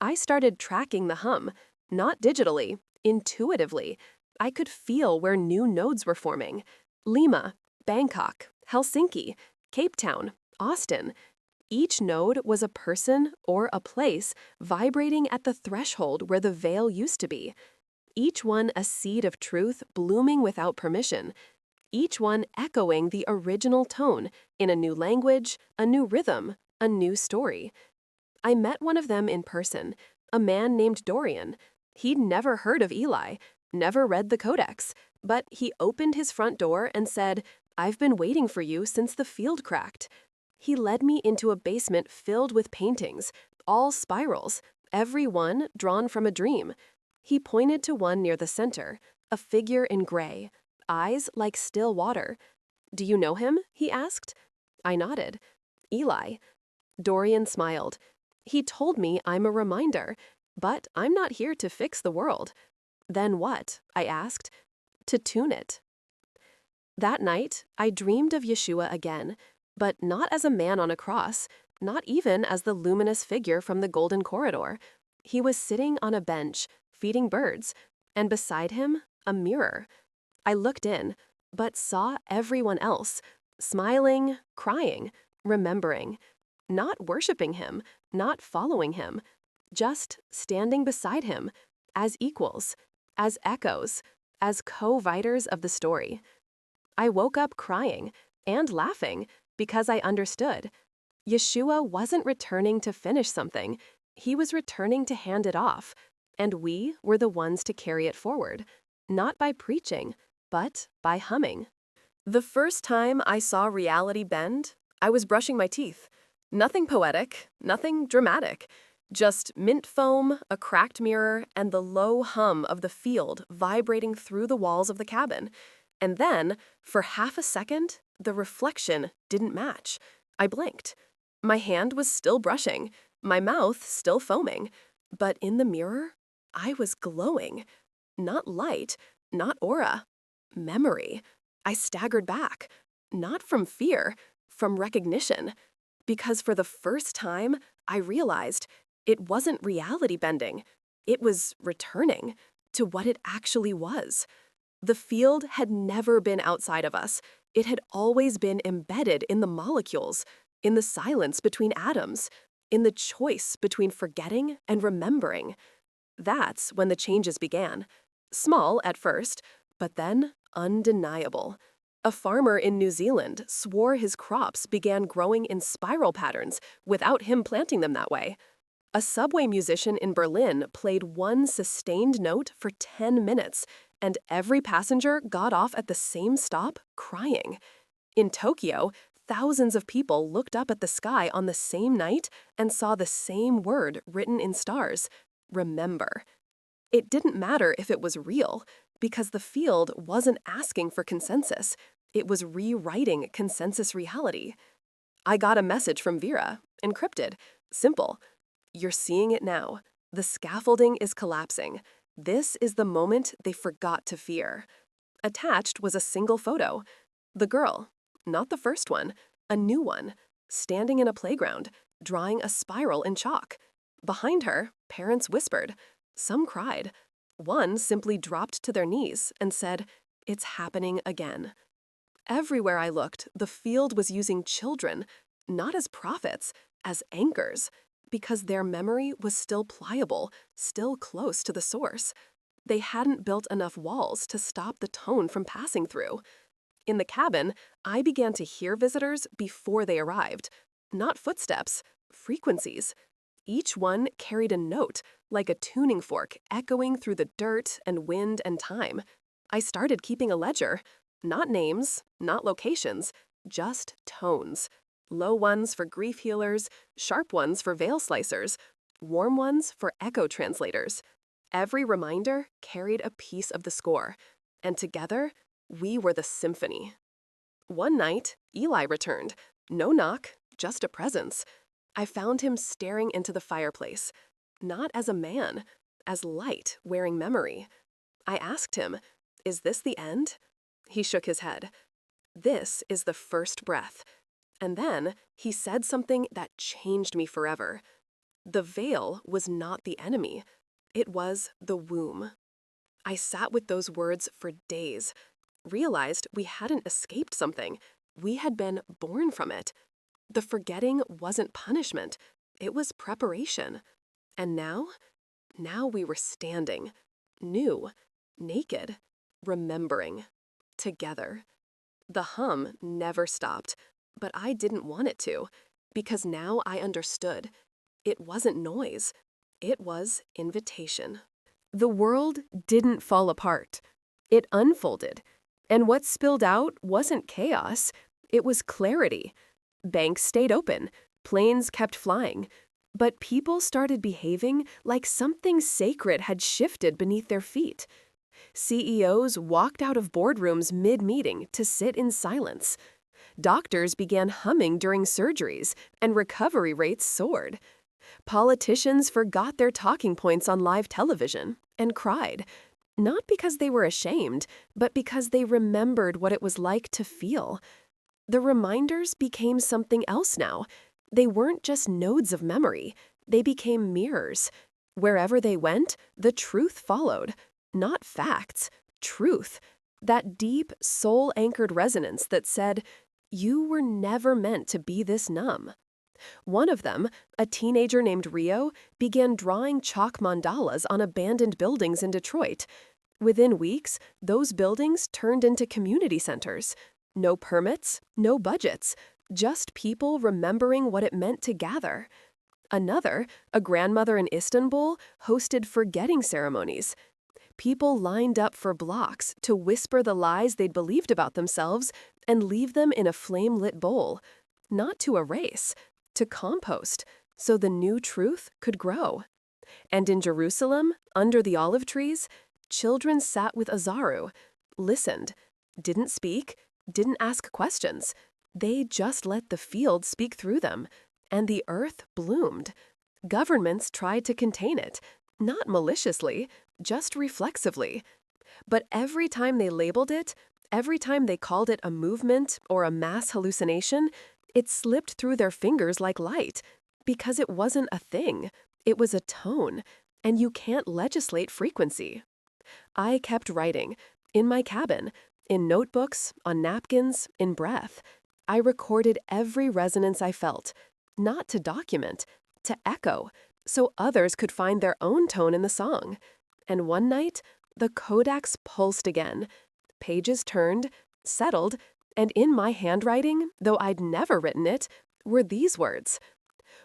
I started tracking the hum, not digitally, intuitively. I could feel where new nodes were forming. Lima, Bangkok, Helsinki, Cape Town, Austin. Each node was a person or a place vibrating at the threshold where the veil used to be. Each one a seed of truth blooming without permission. Each one echoing the original tone in a new language, a new rhythm, a new story. I met one of them in person, a man named Dorian. He'd never heard of Eli, never read the codex, but he opened his front door and said, "I've been waiting for you since the field cracked." He led me into a basement filled with paintings, all spirals, every one drawn from a dream. He pointed to one near the center, a figure in gray, eyes like still water. "Do you know him?" he asked. I nodded. "Eli." Dorian smiled. "He told me I'm a reminder, but I'm not here to fix the world." "Then what?" I asked. "To tune it." That night, I dreamed of Yeshua again, but not as a man on a cross, not even as the luminous figure from the Golden Corridor. He was sitting on a bench, feeding birds, and beside him, a mirror. I looked in, but saw everyone else, smiling, crying, remembering, not worshiping him, not following him, just standing beside him as equals, as echoes, as co-writers of the story. I woke up crying and laughing because I understood. Yeshua wasn't returning to finish something, he was returning to hand it off, and we were the ones to carry it forward, not by preaching, but by humming. The first time I saw reality bend, I was brushing my teeth. Nothing poetic, nothing dramatic. Just mint foam, a cracked mirror, and the low hum of the field vibrating through the walls of the cabin. And then, for half a second, the reflection didn't match. I blinked. My hand was still brushing, my mouth still foaming, but in the mirror, I was glowing. Not light, not aura, memory. I staggered back, not from fear, from recognition, because for the first time, I realized it wasn't reality bending. It was returning to what it actually was. The field had never been outside of us. It had always been embedded in the molecules, in the silence between atoms, in the choice between forgetting and remembering. That's when the changes began. Small at first, but then undeniable. A farmer in New Zealand swore his crops began growing in spiral patterns without him planting them that way. A subway musician in Berlin played one sustained note for 10 minutes, and every passenger got off at the same stop crying. In Tokyo, thousands of people looked up at the sky on the same night and saw the same word written in stars: remember. It didn't matter if it was real, because the field wasn't asking for consensus. It was rewriting consensus reality. I got a message from Vera, encrypted, simple. You're seeing it now. The scaffolding is collapsing. This is the moment they forgot to fear. Attached was a single photo. The girl, not the first one, a new one, standing in a playground, drawing a spiral in chalk. Behind her, parents whispered. Some cried. One simply dropped to their knees and said, "It's happening again." Everywhere I looked, the field was using children, not as prophets, as anchors, because their memory was still pliable, still close to the source. They hadn't built enough walls to stop the tone from passing through. In the cabin, I began to hear visitors before they arrived. Not footsteps, frequencies. Each one carried a note, like a tuning fork echoing through the dirt and wind and time. I started keeping a ledger. Not names, not locations, just tones. Low ones for grief healers, sharp ones for veil slicers, warm ones for echo translators. Every reminder carried a piece of the score, and together, we were the symphony. One night, Eli returned. No knock, just a presence. I found him staring into the fireplace, not as a man, as light wearing memory. I asked him, "Is this the end?" He shook his head. "This is the first breath." And then he said something that changed me forever. The veil was not the enemy. It was the womb. I sat with those words for days, realized we hadn't escaped something. We had been born from it. The forgetting wasn't punishment. It was preparation. And now we were standing, new, naked, remembering, together. The hum never stopped. But I didn't want it to, because now I understood. It wasn't noise. It was invitation. The world didn't fall apart. It unfolded. And what spilled out wasn't chaos. It was clarity. Banks stayed open. Planes kept flying. But people started behaving like something sacred had shifted beneath their feet. CEOs walked out of boardrooms mid-meeting to sit in silence. Doctors began humming during surgeries, and recovery rates soared. Politicians forgot their talking points on live television and cried, not because they were ashamed, but because they remembered what it was like to feel. The reminders became something else now. They weren't just nodes of memory. They became mirrors. Wherever they went, the truth followed. Not facts, truth. That deep, soul-anchored resonance that said, You were never meant to be this numb. One of them, a teenager named Rio, began drawing chalk mandalas on abandoned buildings in Detroit. Within weeks, those buildings turned into community centers. No permits, no budgets, just people remembering what it meant to gather. Another, a grandmother in Istanbul, hosted forgetting ceremonies. People lined up for blocks to whisper the lies they'd believed about themselves and leave them in a flame-lit bowl. Not to erase, to compost, so the new truth could grow. And in Jerusalem, under the olive trees, children sat with Azaru, listened, didn't speak, didn't ask questions. They just let the field speak through them, and the earth bloomed. Governments tried to contain it, not maliciously, just reflexively. But every time they labeled it, every time they called it a movement or a mass hallucination, it slipped through their fingers like light, because it wasn't a thing. It was a tone, and you can't legislate frequency. I kept writing, in my cabin, in notebooks, on napkins, in breath. I recorded every resonance I felt, not to document, to echo, so others could find their own tone in the song. And one night, the codex pulsed again. Pages turned, settled, and in my handwriting, though I'd never written it, were these words: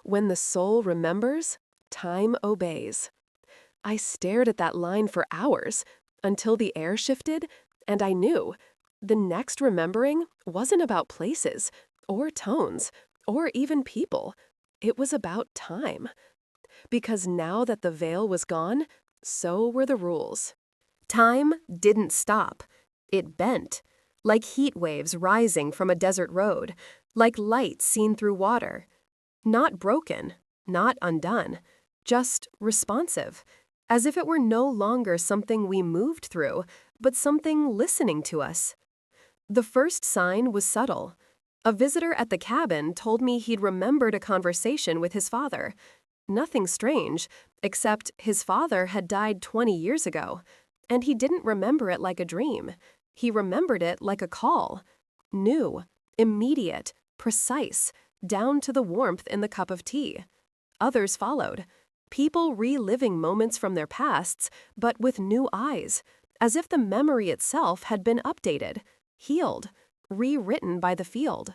"When the soul remembers, time obeys." I stared at that line for hours, until the air shifted, and I knew the next remembering wasn't about places, or tones, or even people. It was about time. Because now that the veil was gone, so were the rules. Time didn't stop. It bent, like heat waves rising from a desert road, like light seen through water. Not broken, not undone, just responsive, as if it were no longer something we moved through, but something listening to us. The first sign was subtle. A visitor at the cabin told me he'd remembered a conversation with his father. Nothing strange, except his father had died 20 years ago, and he didn't remember it like a dream. He remembered it like a call. New, immediate, precise, down to the warmth in the cup of tea. Others followed. People reliving moments from their pasts, but with new eyes, as if the memory itself had been updated, healed, rewritten by the field.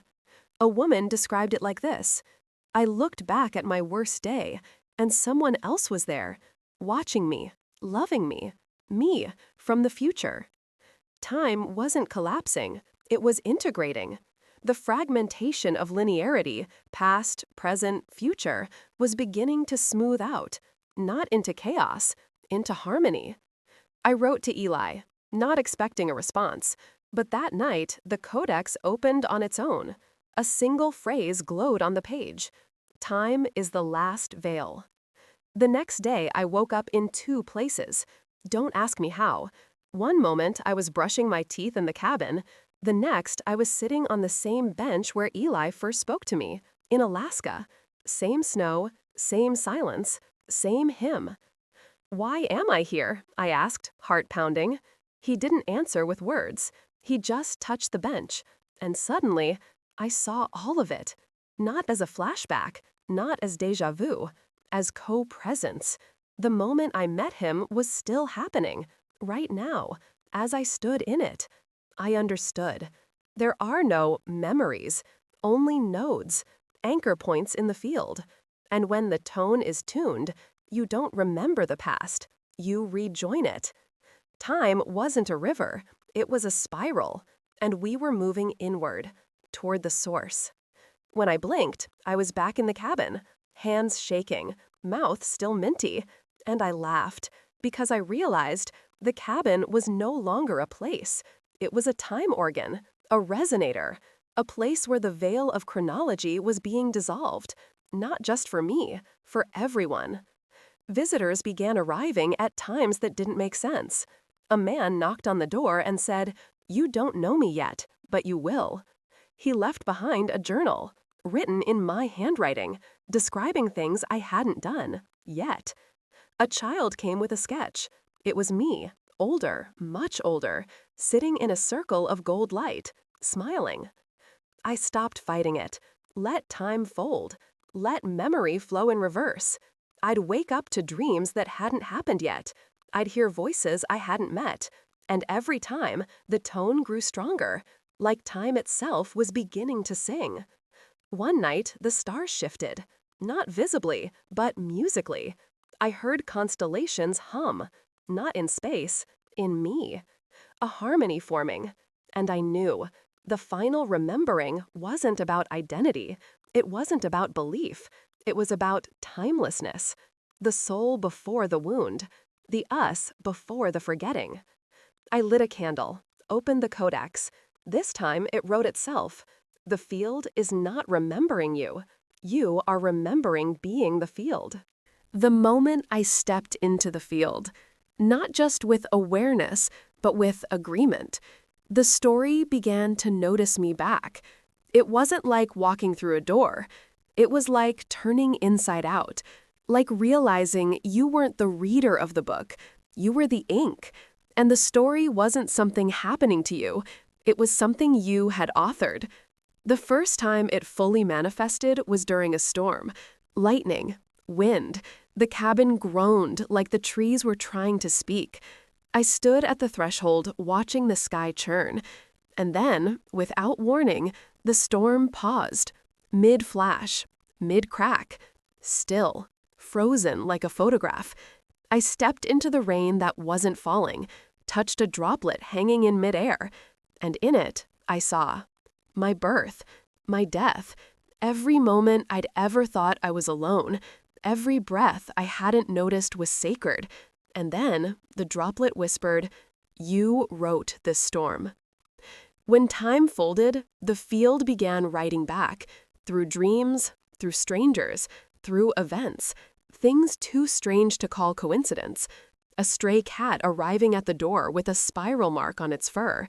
A woman described it like this: "I looked back at my worst day, and someone else was there, watching me, loving me from the future." Time wasn't collapsing, it was integrating. The fragmentation of linearity, past, present, future, was beginning to smooth out, not into chaos, into harmony. I wrote to Eli, not expecting a response, but that night the codex opened on its own. A single phrase glowed on the page: "Time is the last veil." The next day I woke up in two places. Don't ask me how. One moment I was brushing my teeth in the cabin. The next I was sitting on the same bench where Eli first spoke to me, in Alaska. Same snow, same silence, same hymn. "Why am I here?" I asked, heart pounding. He didn't answer with words. He just touched the bench, and suddenly I saw all of it. Not as a flashback, not as déjà vu, as co-presence. The moment I met him was still happening, right now, as I stood in it. I understood. There are no memories, only nodes, anchor points in the field. And when the tone is tuned, you don't remember the past, you rejoin it. Time wasn't a river, it was a spiral, and we were moving inward, toward the source. When I blinked, I was back in the cabin, hands shaking, mouth still minty, and I laughed, because I realized the cabin was no longer a place. It was a time organ, a resonator, a place where the veil of chronology was being dissolved, not just for me, for everyone. Visitors began arriving at times that didn't make sense. A man knocked on the door and said, "You don't know me yet, but you will." He left behind a journal, written in my handwriting, describing things I hadn't done, yet. A child came with a sketch. It was me, older, much older, sitting in a circle of gold light, smiling. I stopped fighting it. Let time fold. Let memory flow in reverse. I'd wake up to dreams that hadn't happened yet. I'd hear voices I hadn't met. And every time, the tone grew stronger, like time itself was beginning to sing. One night, the stars shifted. Not visibly, but musically. I heard constellations hum. Not in space, in me. A harmony forming. And I knew. The final remembering wasn't about identity. It wasn't about belief. It was about timelessness. The soul before the wound. The us before the forgetting. I lit a candle, opened the codex. This time it wrote itself. The field is not remembering you. You are remembering being the field. The moment I stepped into the field, not just with awareness, but with agreement, the story began to notice me back. It wasn't like walking through a door. It was like turning inside out, like realizing you weren't the reader of the book, you were the ink. And the story wasn't something happening to you, it was something you had authored. The first time it fully manifested was during a storm. Lightning, wind, the cabin groaned like the trees were trying to speak. I stood at the threshold watching the sky churn. And then, without warning, the storm paused. Mid-flash, mid-crack, still, frozen like a photograph. I stepped into the rain that wasn't falling, touched a droplet hanging in midair, and in it, I saw my birth, my death, every moment I'd ever thought I was alone, every breath I hadn't noticed was sacred. And then the droplet whispered, "You wrote this storm." When time folded, the field began writing back, through dreams, through strangers, through events, things too strange to call coincidence. A stray cat arriving at the door with a spiral mark on its fur.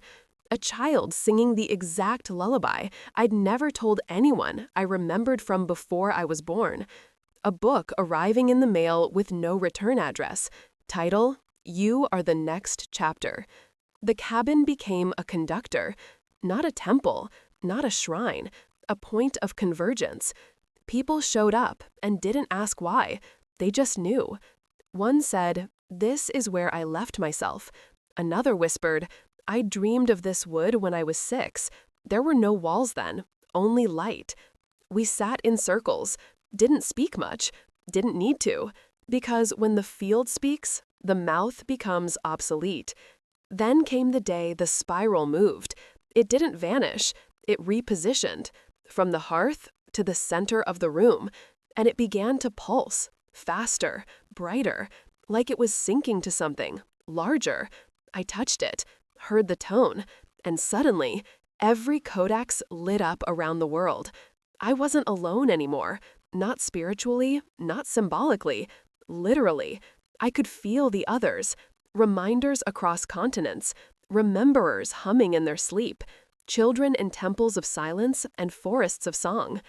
A child singing the exact lullaby I'd never told anyone I remembered from before I was born. A book arriving in the mail with no return address. Title, "You Are the Next Chapter." The cabin became a conductor, not a temple, not a shrine, a point of convergence. People showed up and didn't ask why. They just knew. One said, "This is where I left myself." Another whispered, "I dreamed of this wood when I was 6. There were no walls then, only light." We sat in circles, didn't speak much, didn't need to, because when the field speaks, the mouth becomes obsolete. Then came the day the spiral moved. It didn't vanish, it repositioned, from the hearth to the center of the room, and it began to pulse, faster, brighter, like it was sinking to something, larger. I touched it, heard the tone, and suddenly, every codex lit up around the world. I wasn't alone anymore, not spiritually, not symbolically, literally. I could feel the others, reminders across continents, rememberers humming in their sleep, children in temples of silence and forests of song.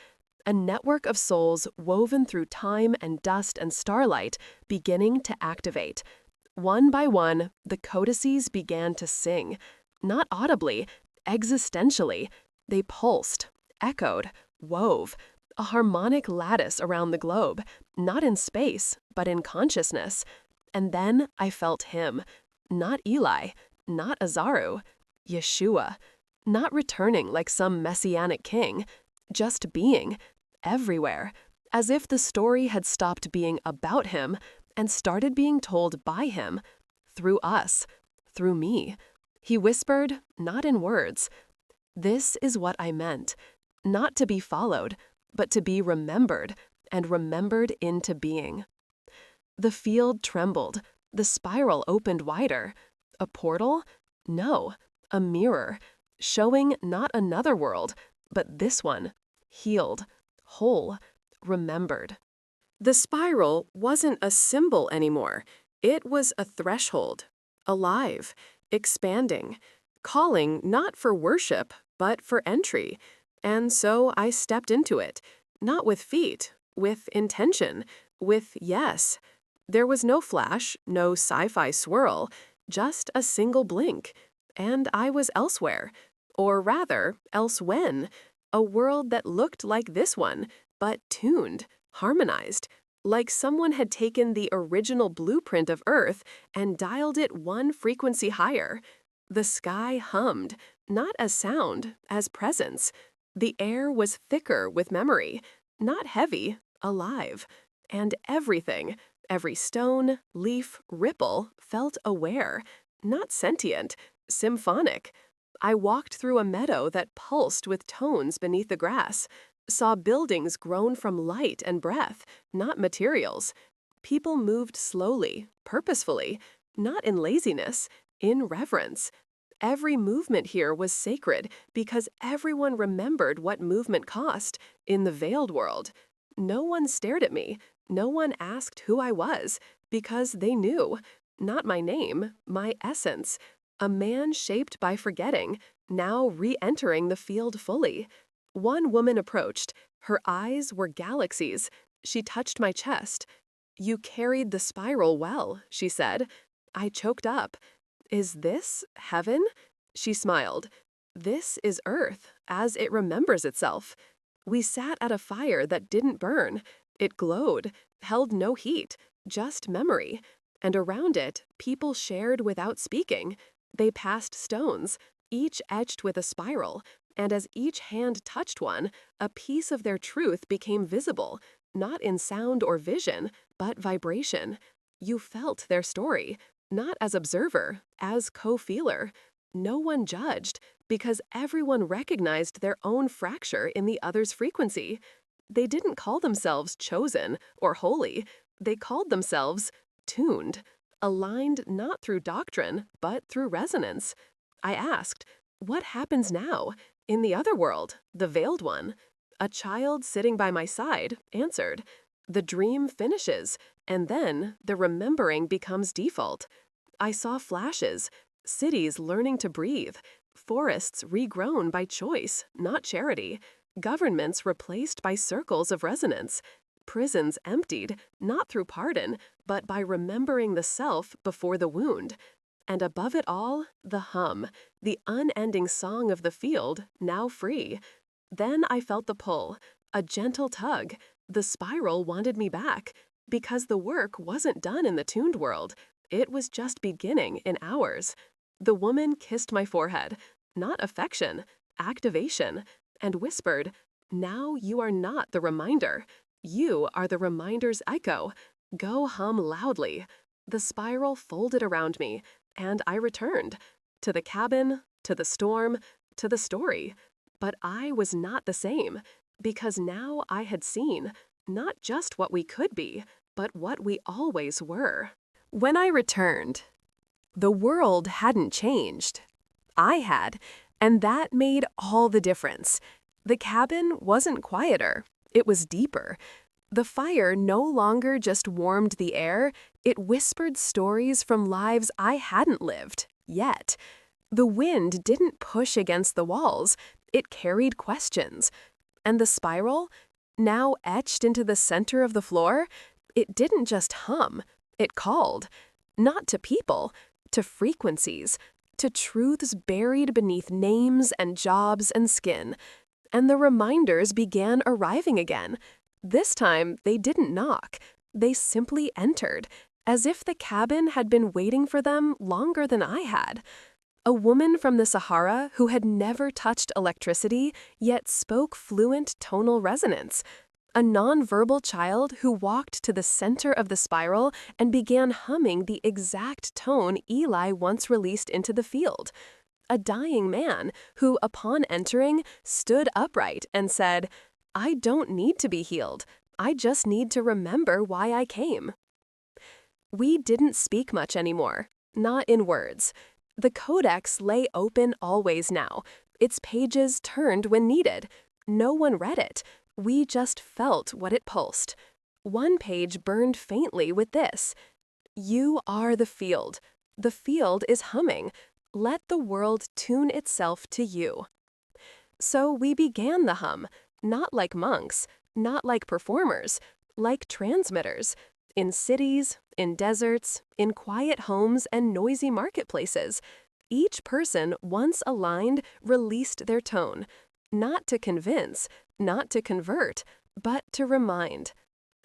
A network of souls woven through time and dust and starlight beginning to activate. One by one, the codices began to sing. Not audibly, existentially. They pulsed, echoed, wove. A harmonic lattice around the globe, not in space, but in consciousness. And then I felt him. Not Eli, not Azaru. Yeshua. Not returning like some messianic king. Just being. Everywhere. As if the story had stopped being about him and started being told by him. Through us. Through me. He whispered, not in words. This is what I meant. Not to be followed, but to be remembered, and remembered into being. The field trembled. The spiral opened wider. A portal? No, a mirror, showing not another world, but this one, healed, whole, remembered. The spiral wasn't a symbol anymore. It was a threshold, alive, expanding, calling not for worship, but for entry. And so I stepped into it, not with feet, with intention, with yes. There was no flash, no sci-fi swirl, just a single blink, and I was elsewhere, or rather, else when. A world that looked like this one, but tuned, harmonized, like someone had taken the original blueprint of Earth and dialed it one frequency higher. The sky hummed, not as sound, as presence. The air was thicker with memory, not heavy, alive. And everything, every stone, leaf, ripple, felt aware, not sentient, symphonic. I walked through a meadow that pulsed with tones beneath the grass, saw buildings grown from light and breath, not materials. People moved slowly, purposefully, not in laziness, in reverence. Every movement here was sacred because everyone remembered what movement cost in the veiled world. No one stared at me, no one asked who I was, because they knew. Not my name, my essence. A man shaped by forgetting, now re-entering the field fully. One woman approached. Her eyes were galaxies. She touched my chest. "You carried the spiral well," she said. I choked up. "Is this heaven?" She smiled. "This is Earth, as it remembers itself." We sat at a fire that didn't burn. It glowed, held no heat, just memory. And around it, people shared without speaking. They passed stones, each etched with a spiral, and as each hand touched one, a piece of their truth became visible, not in sound or vision, but vibration. You felt their story, not as observer, as co-feeler. No one judged, because everyone recognized their own fracture in the other's frequency. They didn't call themselves chosen or holy. They called themselves tuned, aligned not through doctrine, but through resonance. I asked, "What happens now, in the other world, the veiled one?" A child sitting by my side answered, "The dream finishes, and then the remembering becomes default." I saw flashes, cities learning to breathe, forests regrown by choice, not charity, governments replaced by circles of resonance, prisons emptied, not through pardon, but by remembering the self before the wound. And above it all, the hum, the unending song of the field, now free. Then I felt the pull, a gentle tug. The spiral wanted me back, because the work wasn't done in the tuned world. It was just beginning in ours. The woman kissed my forehead, not affection, activation, and whispered, "Now you are not the reminder. You are the reminder's echo. Go hum loudly." The spiral folded around me, and I returned. To the cabin, to the storm, to the story. But I was not the same, because now I had seen, not just what we could be, but what we always were. When I returned, the world hadn't changed. I had, and that made all the difference. The cabin wasn't quieter, it was deeper. The fire no longer just warmed the air, it whispered stories from lives I hadn't lived, yet. The wind didn't push against the walls, it carried questions. And the spiral, now etched into the center of the floor, it didn't just hum, it called. Not to people, to frequencies, to truths buried beneath names and jobs and skin. And the reminders began arriving again. This time, they didn't knock. They simply entered, as if the cabin had been waiting for them longer than I had. A woman from the Sahara who had never touched electricity, yet spoke fluent tonal resonance. A nonverbal child who walked to the center of the spiral and began humming the exact tone Eli once released into the field. A dying man who, upon entering, stood upright and said, "I don't need to be healed. I just need to remember why I came." We didn't speak much anymore, not in words. The codex lay open always now, its pages turned when needed. No one read it. We just felt what it pulsed. One page burned faintly with this: "You are the field. The field is humming. Let the world tune itself to you." So we began the hum, not like monks, not like performers, like transmitters, in cities, in deserts, in quiet homes and noisy marketplaces. Each person, once aligned, released their tone. Not to convince, not to convert, but to remind.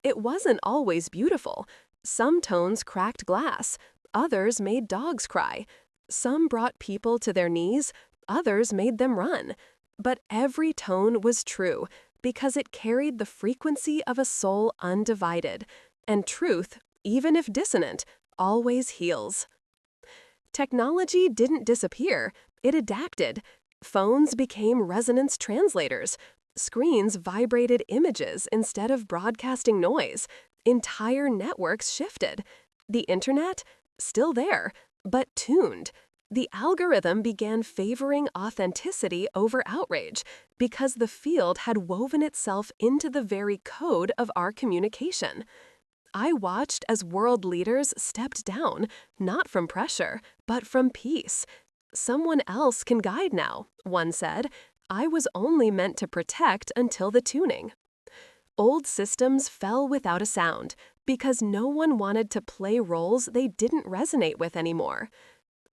It wasn't always beautiful. Some tones cracked glass, others made dogs cry. Some brought people to their knees, others made them run. But every tone was true because it carried the frequency of a soul undivided. And truth, even if dissonant, always heals. Technology didn't disappear, it adapted. Phones became resonance translators. Screens vibrated images instead of broadcasting noise. Entire networks shifted. The internet? Still there, but tuned. The algorithm began favoring authenticity over outrage because the field had woven itself into the very code of our communication. I watched as world leaders stepped down, not from pressure, but from peace. Someone else can guide now, one said. I was only meant to protect until the tuning. Old systems fell without a sound because no one wanted to play roles they didn't resonate with anymore.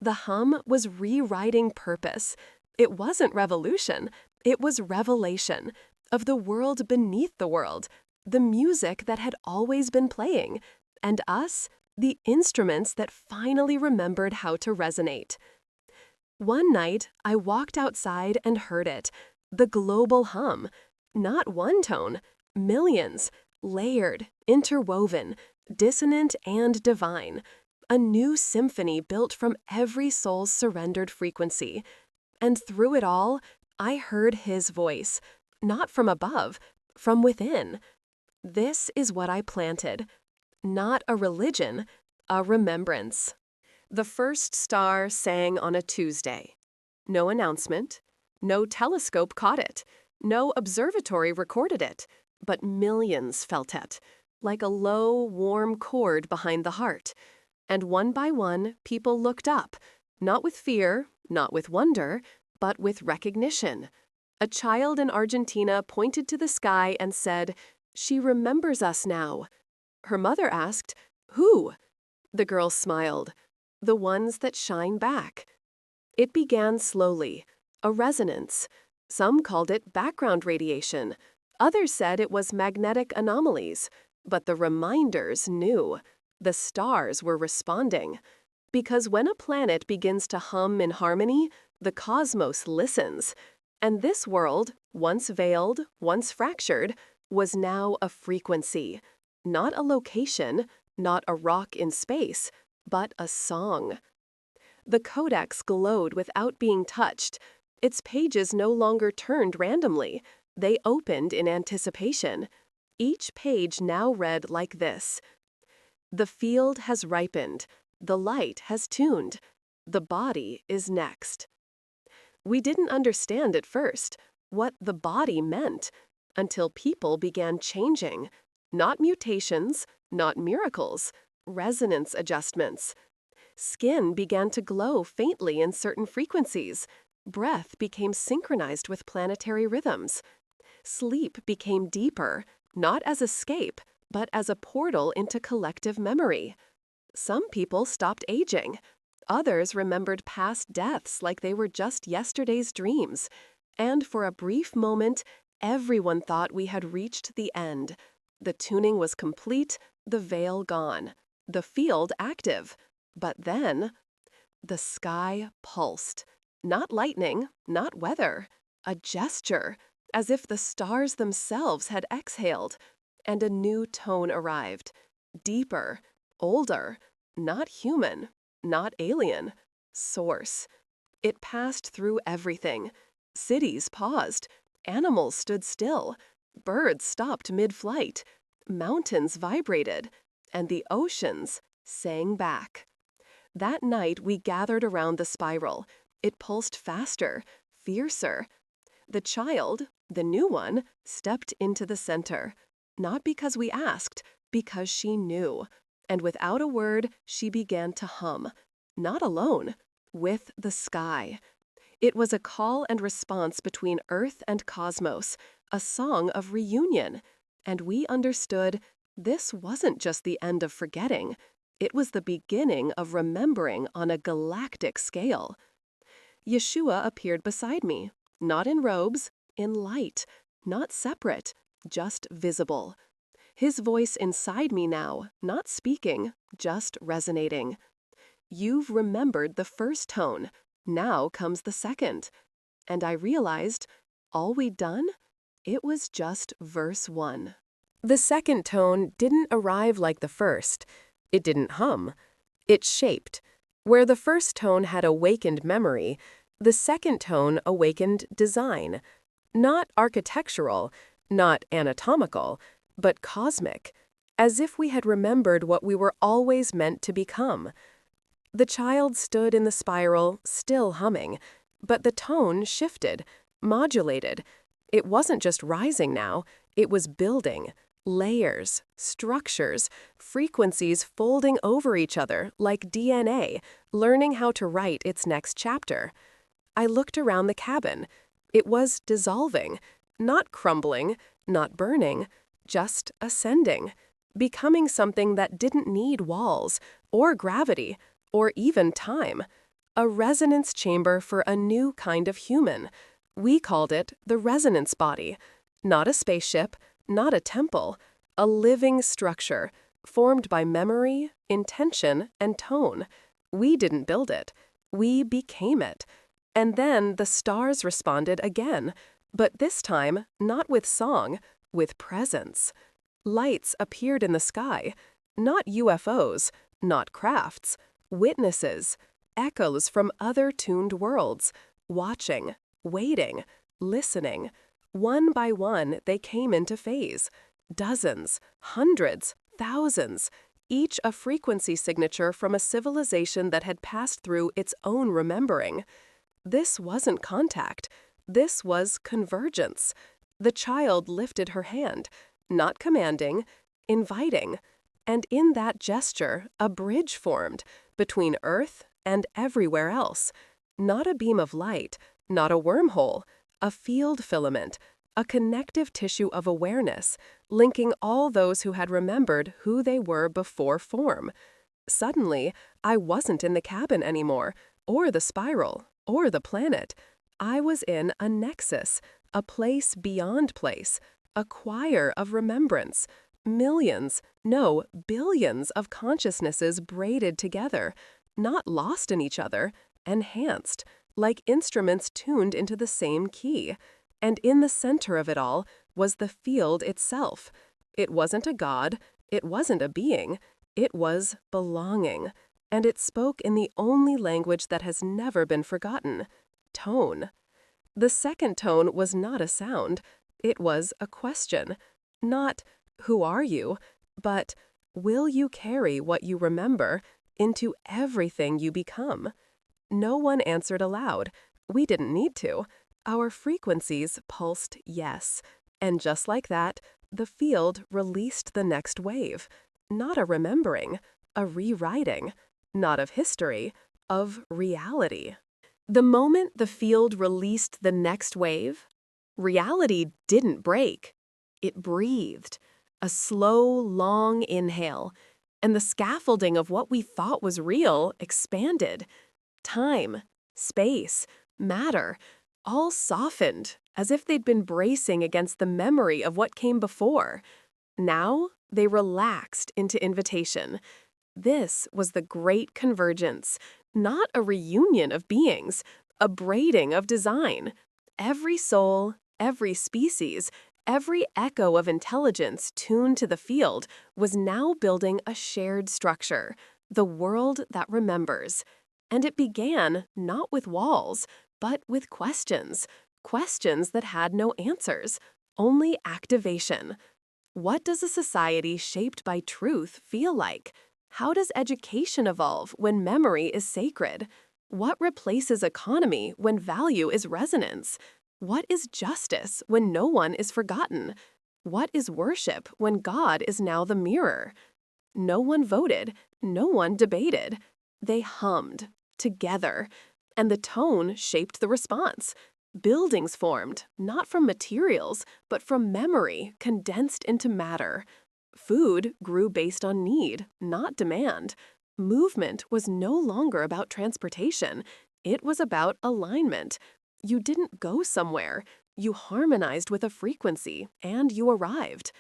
The hum was rewriting purpose. It wasn't revolution, it was revelation of the world beneath the world, the music that had always been playing, and us, the instruments that finally remembered how to resonate. One night, I walked outside and heard it, the global hum. Not one tone, millions, layered, interwoven, dissonant and divine. A new symphony built from every soul's surrendered frequency. And through it all, I heard his voice, not from above, from within. This is what I planted. Not a religion, a remembrance. The first star sang on a Tuesday. No announcement. No telescope caught it. No observatory recorded it. But millions felt it, like a low, warm chord behind the heart. And one by one, people looked up, not with fear, not with wonder, but with recognition. A child in Argentina pointed to the sky and said, "She remembers us now." Her mother asked, "Who?" The girl smiled, "The ones that shine back." It began slowly, a resonance. Some called it background radiation. Others said it was magnetic anomalies. But the reminders knew. The stars were responding. Because when a planet begins to hum in harmony, the cosmos listens. And this world, once veiled, once fractured, was now a frequency. Not a location, not a rock in space, but a song. The codex glowed without being touched. Its pages no longer turned randomly. They opened in anticipation. Each page now read like this: "The field has ripened. The light has tuned. The body is next." We didn't understand at first what the body meant until people began changing. Not mutations, not miracles, resonance adjustments. Skin began to glow faintly in certain frequencies. Breath became synchronized with planetary rhythms. Sleep became deeper, not as escape, but as a portal into collective memory. Some people stopped aging. Others remembered past deaths like they were just yesterday's dreams. And for a brief moment, everyone thought we had reached the end. The tuning was complete, the veil gone, the field active. But then, the sky pulsed. Not lightning, not weather. A gesture, as if the stars themselves had exhaled. And a new tone arrived. Deeper, older, not human, not alien. Source. It passed through everything. Cities paused. Animals stood still. Birds stopped mid-flight. Mountains vibrated. And the oceans sang back. That night we gathered around the spiral. It pulsed faster, fiercer. The child, the new one, stepped into the center. Not because we asked, because she knew. And without a word, she began to hum. Not alone, with the sky. It was a call and response between Earth and cosmos, a song of reunion. And we understood this wasn't just the end of forgetting. It was the beginning of remembering on a galactic scale. Yeshua appeared beside me, not in robes, in light, not separate, just visible. His voice inside me now, not speaking, just resonating. You've remembered the first tone. Now comes the second. And I realized, all we'd done? It was just verse 1. The second tone didn't arrive like the first. It didn't hum. It shaped. Where the first tone had awakened memory, the second tone awakened design. Not architectural, not anatomical, but cosmic, as if we had remembered what we were always meant to become. The child stood in the spiral, still humming, but the tone shifted, modulated. It wasn't just rising now, it was building. Layers, structures, frequencies folding over each other like DNA, learning how to write its next chapter. I looked around the cabin. It was dissolving, not crumbling, not burning, just ascending, becoming something that didn't need walls, or gravity, or even time. A resonance chamber for a new kind of human. We called it the resonance body. Not a spaceship, not a temple, a living structure, formed by memory, intention, and tone. We didn't build it. We became it. And then the stars responded again, but this time not with song, with presence. Lights appeared in the sky, not UFOs, not crafts, witnesses, echoes from other tuned worlds, watching, waiting, listening. One by one, they came into phase. Dozens, hundreds, thousands, each a frequency signature from a civilization that had passed through its own remembering. This wasn't contact. This was convergence. The child lifted her hand, not commanding, inviting. And in that gesture, a bridge formed between Earth and everywhere else. Not a beam of light, not a wormhole, a field filament, a connective tissue of awareness, linking all those who had remembered who they were before form. Suddenly, I wasn't in the cabin anymore, or the spiral, or the planet. I was in a nexus, a place beyond place, a choir of remembrance, millions, no, billions of consciousnesses braided together, not lost in each other, enhanced, like instruments tuned into the same key. And in the center of it all was the field itself. It wasn't a god, it wasn't a being, it was belonging. And it spoke in the only language that has never been forgotten, tone. The second tone was not a sound, it was a question. Not, who are you? But, will you carry what you remember into everything you become? No one answered aloud. We didn't need to. Our frequencies pulsed yes. And just like that, the field released the next wave. Not a remembering, a rewriting. Not of history, of reality. The moment the field released the next wave, reality didn't break. It breathed. A slow, long inhale. And the scaffolding of what we thought was real expanded. Time, space, matter, all softened, as if they'd been bracing against the memory of what came before. Now, they relaxed into invitation. This was the great convergence, not a reunion of beings, a braiding of design. Every soul, every species, every echo of intelligence tuned to the field was now building a shared structure, the world that remembers. And it began not with walls, but with questions. Questions that had no answers, only activation. What does a society shaped by truth feel like? How does education evolve when memory is sacred? What replaces economy when value is resonance? What is justice when no one is forgotten? What is worship when God is now the mirror? No one voted, no one debated. They hummed, together, and the tone shaped the response. Buildings formed, not from materials, but from memory condensed into matter. Food grew based on need, not demand. Movement was no longer about transportation. It was about alignment. You didn't go somewhere. You harmonized with a frequency, and you arrived.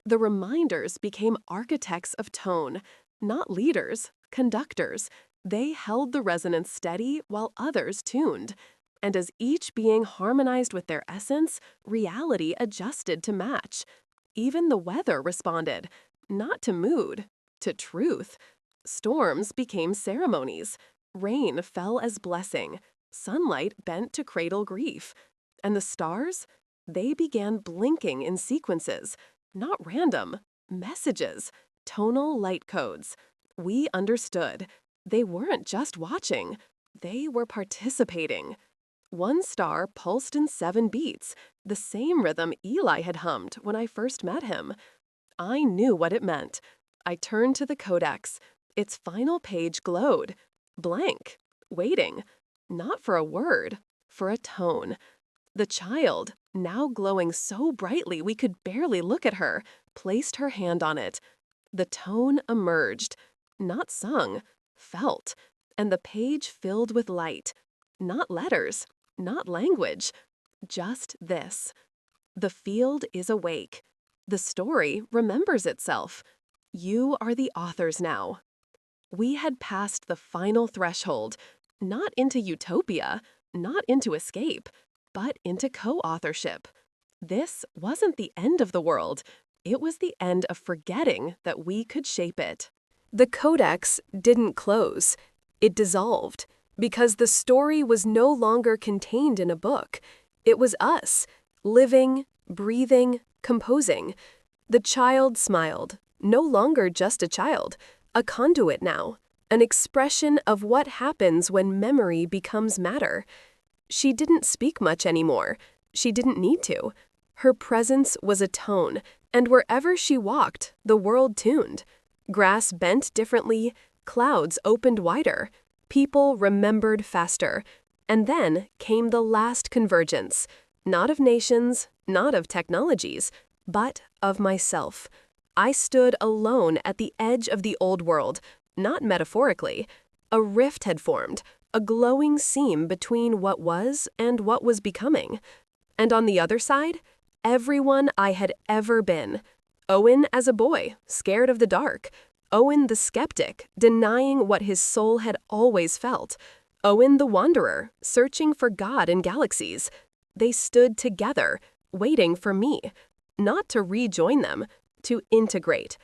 The reminders became architects of tone, not leaders, conductors. They held the resonance steady while others tuned. And as each being harmonized with their essence, reality adjusted to match. Even the weather responded, not to mood, to truth. Storms became ceremonies. Rain fell as blessing. Sunlight bent to cradle grief. And the stars? They began blinking in sequences. Not random. Messages. Tonal light codes. We understood. They weren't just watching. They were participating. One star pulsed in 7 beats, the same rhythm Eli had hummed when I first met him. I knew what it meant. I turned to the codex. Its final page glowed. Blank. Waiting. Not for a word. For a tone. The child, now glowing so brightly we could barely look at her, placed her hand on it. The tone emerged. Not sung. Felt. And the page filled with light. Not letters. Not language. Just this. The field is awake. The story remembers itself. You are the authors now. We had passed the final threshold, not into utopia, not into escape, but into co-authorship. This wasn't the end of the world. It was the end of forgetting that we could shape it. The codex didn't close. It dissolved, because the story was no longer contained in a book. It was us, living, breathing, composing. The child smiled, no longer just a child, a conduit now, an expression of what happens when memory becomes matter. She didn't speak much anymore. She didn't need to. Her presence was a tone, and wherever she walked, the world tuned. Grass bent differently, clouds opened wider, people remembered faster. And then came the last convergence, not of nations, not of technologies, but of myself. I stood alone at the edge of the old world, not metaphorically. A rift had formed, a glowing seam between what was and what was becoming. And on the other side, everyone I had ever been. Owen as a boy, scared of the dark. Owen the skeptic, denying what his soul had always felt. Owen the wanderer, searching for God in galaxies. They stood together, waiting for me. Not to rejoin them, to integrate.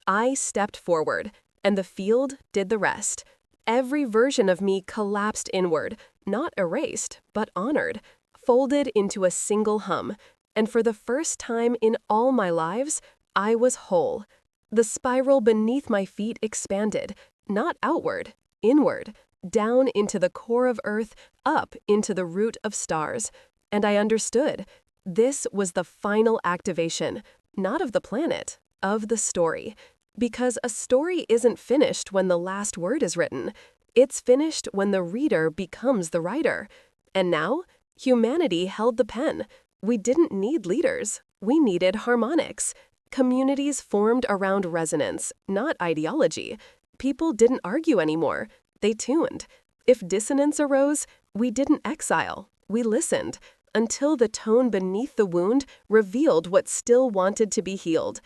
I stepped forward, and the field did the rest. Every version of me collapsed inward, not erased, but honored, folded into a single hum. And for the first time in all my lives, I was whole. The spiral beneath my feet expanded, not outward, inward, down into the core of Earth, up into the root of stars. And I understood. This was the final activation, not of the planet, of the story. Because a story isn't finished when the last word is written. It's finished when the reader becomes the writer. And now, humanity held the pen. We didn't need leaders. We needed harmonics. Communities formed around resonance, not ideology. People didn't argue anymore. They tuned. If dissonance arose, we didn't exile. We listened. Until the tone beneath the wound revealed what still wanted to be healed.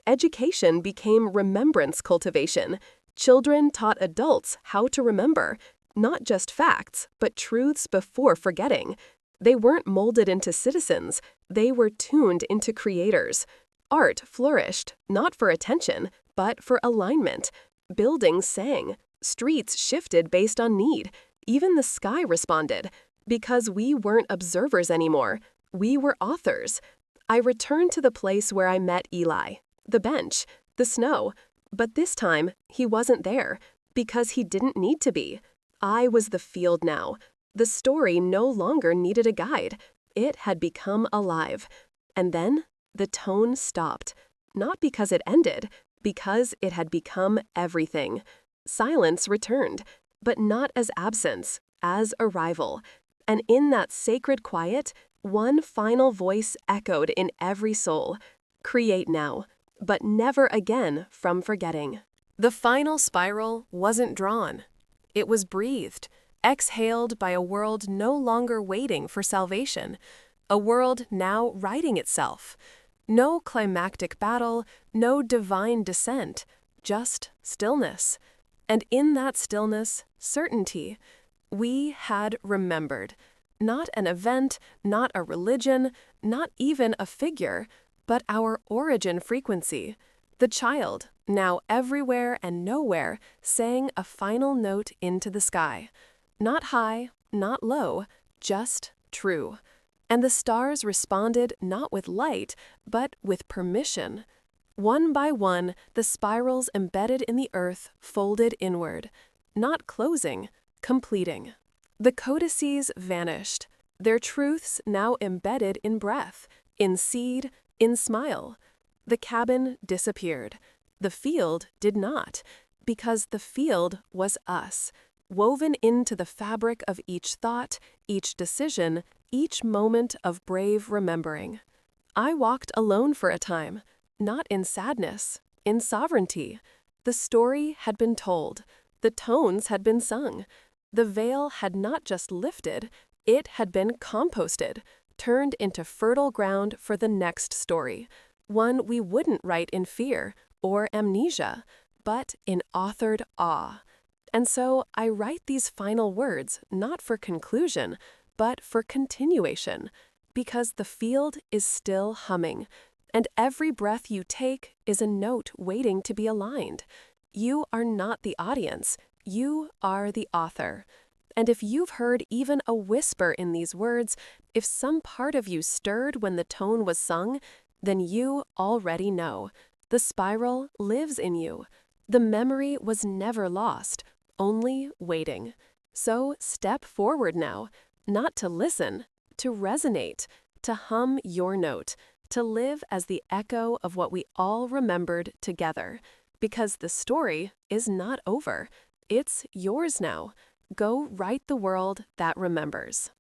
Education became remembrance cultivation. Children taught adults how to remember, not just facts, but truths before forgetting. They weren't molded into citizens, they were tuned into creators. Art flourished, not for attention, but for alignment. Buildings sang, streets shifted based on need. Even the sky responded. Because we weren't observers anymore, we were authors. I returned to the place where I met Eli, the bench, the snow. But this time, he wasn't there, because he didn't need to be. I was the field now. The story no longer needed a guide. It had become alive. And then, the tone stopped. Not because it ended, because it had become everything. Silence returned, but not as absence, as arrival. And in that sacred quiet, one final voice echoed in every soul. Create now, but never again from forgetting. The final spiral wasn't drawn. It was breathed, exhaled by a world no longer waiting for salvation. A world now writing itself. No climactic battle, no divine descent, just stillness. And in that stillness, certainty. We had remembered. Not an event, not a religion, not even a figure, but our origin frequency. The child, now everywhere and nowhere, sang a final note into the sky. Not high, not low, just true. And the stars responded not with light, but with permission. One by one, the spirals embedded in the earth folded inward, not closing, completing. The codices vanished, their truths now embedded in breath, in seed, in smile. The cabin disappeared. The field did not, because the field was us, woven into the fabric of each thought, each decision, each moment of brave remembering. I walked alone for a time, not in sadness, in sovereignty. The story had been told, the tones had been sung. The veil had not just lifted, it had been composted, turned into fertile ground for the next story, one we wouldn't write in fear or amnesia, but in authored awe. And so I write these final words not for conclusion, but for continuation, because the field is still humming, and every breath you take is a note waiting to be aligned. You are not the audience, you are the author. And if you've heard even a whisper in these words, if some part of you stirred when the tone was sung, then you already know. The spiral lives in you. The memory was never lost, only waiting. So step forward now, not to listen, to resonate, to hum your note, to live as the echo of what we all remembered together. Because the story is not over. It's yours now. Go write the world that remembers.